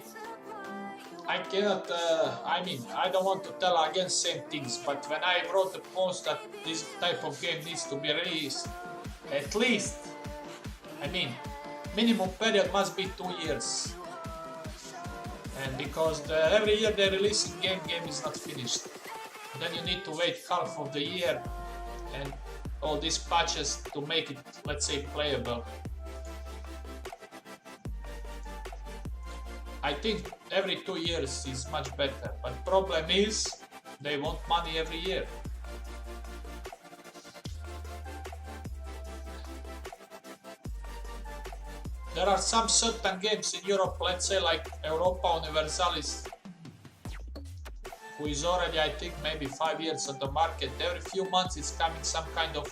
I cannot, I don't want to tell again same things, but when I wrote the post that this type of game needs to be released, at least, minimum period must be 2 years. And because every year they're releasing game is not finished. Then you need to wait half of the year and all these patches to make it, let's say, playable. I think every 2 years is much better, but problem is they want money every year. There are some certain games in Europe, let's say like Europa Universalis, who is already, I think, maybe 5 years on the market. Every few months it's coming some kind of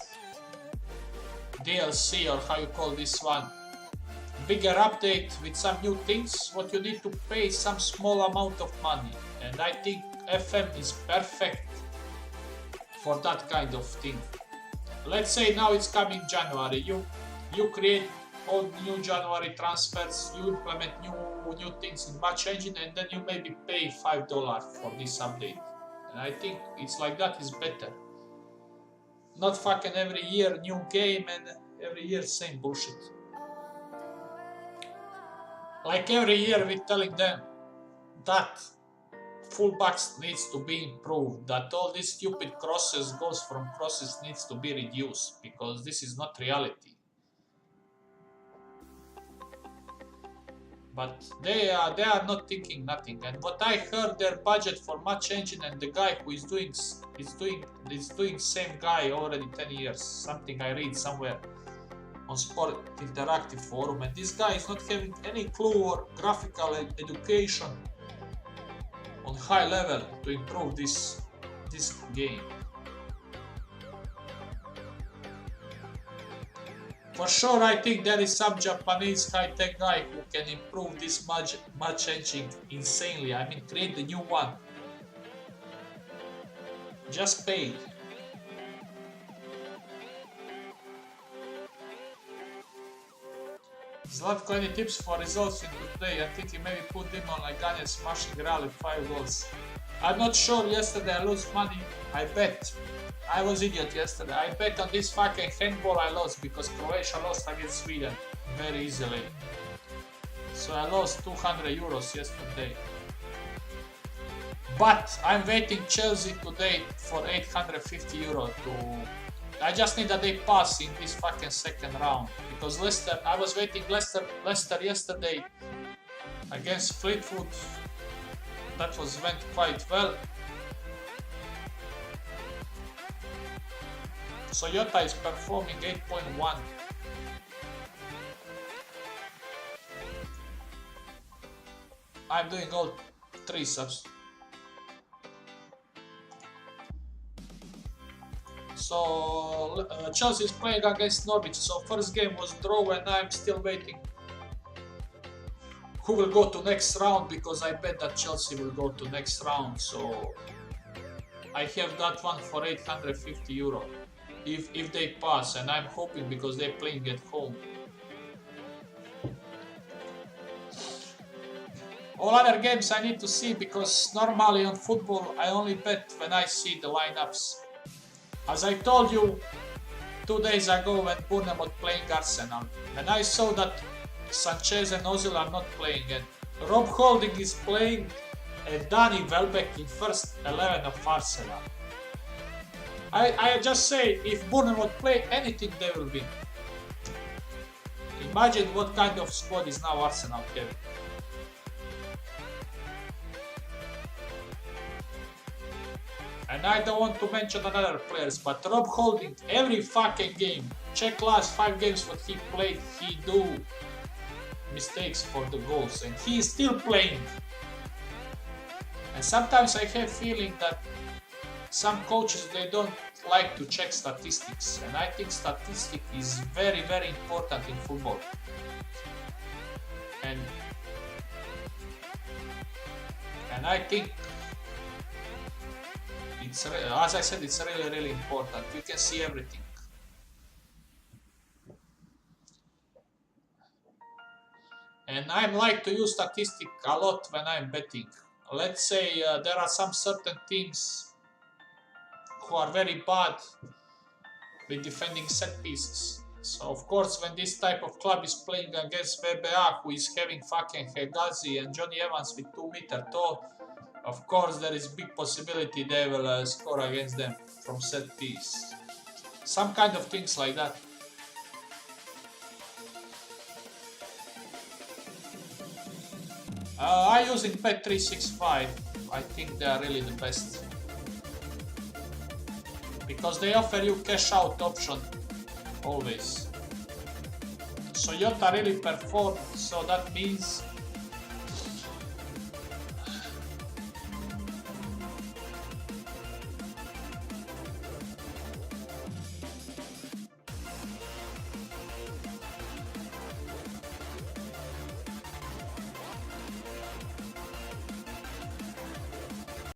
DLC, or how you call this one, bigger update with some new things, what you need to pay some small amount of money. And I think FM is perfect for that kind of thing. Let's say now it's coming January, you create all new January transfers, you implement new things in Match Engine, and then you maybe pay $5 for this update. And I think it's like that is better. Not fucking every year new game and every year same bullshit. Like every year we're telling them that fullbacks needs to be improved, that all these stupid goals from crosses needs to be reduced, because this is not reality. But they are not thinking nothing. And what I heard, their budget for Match Engine and the guy who is doing same guy already 10 years. Something I read somewhere on Sport Interactive forum, and this guy is not having any clue or graphical education on high level to improve this game. For sure, I think there is some Japanese high-tech guy who can improve this match engine insanely. I mean, create the new one. Just pay it. Zlatko, any tips for results in the play? I think he maybe put him on like Gane smashing Real with 5 goals. I'm not sure, yesterday I lost money. I bet. I was idiot yesterday. I bet on this fucking handball I lost because Croatia lost against Sweden very easily. So I lost 200 euros yesterday. But I'm waiting Chelsea today for 850 euro to... I just need that they pass in this fucking second round. Because Leicester, I was waiting Leicester yesterday against Fleetwood. That went quite well. Toyota is performing 8.1. I'm doing all 3 subs. So Chelsea is playing against Norwich. So first game was draw, and I'm still waiting who will go to next round, because I bet that Chelsea will go to next round. So I have that one for 850 euro. If they pass, and I'm hoping because they're playing at home. All other games I need to see, because normally on football I only bet when I see the lineups. As I told you 2 days ago when Bournemouth playing Arsenal, and I saw that Sanchez and Ozil are not playing, and Rob Holding is playing and Danny Welbeck in first 11 of Arsenal. I just say, if Bournemouth play anything, they will win. Imagine what kind of squad is now Arsenal having. And I don't want to mention another players, but Rob Holding, every fucking game, check last 5 games what he played, he do mistakes for the goals, and he is still playing. And sometimes I have feeling that some coaches, they don't like to check statistics, and I think statistic is very, very important in football. And I think it's, as I said, it's really, really important. You can see everything. And I like to use statistic a lot when I'm betting. Let's say there are some certain teams who are very bad with defending set pieces. So of course, when this type of club is playing against VBA, who is having fucking Hegazi and Johnny Evans with 2 meter tall, of course there is big possibility they will score against them from set piece. Some kind of things like that. I'm using Bet365. I think they are really the best, because they offer you cash out option always. So Jota really performed, so that means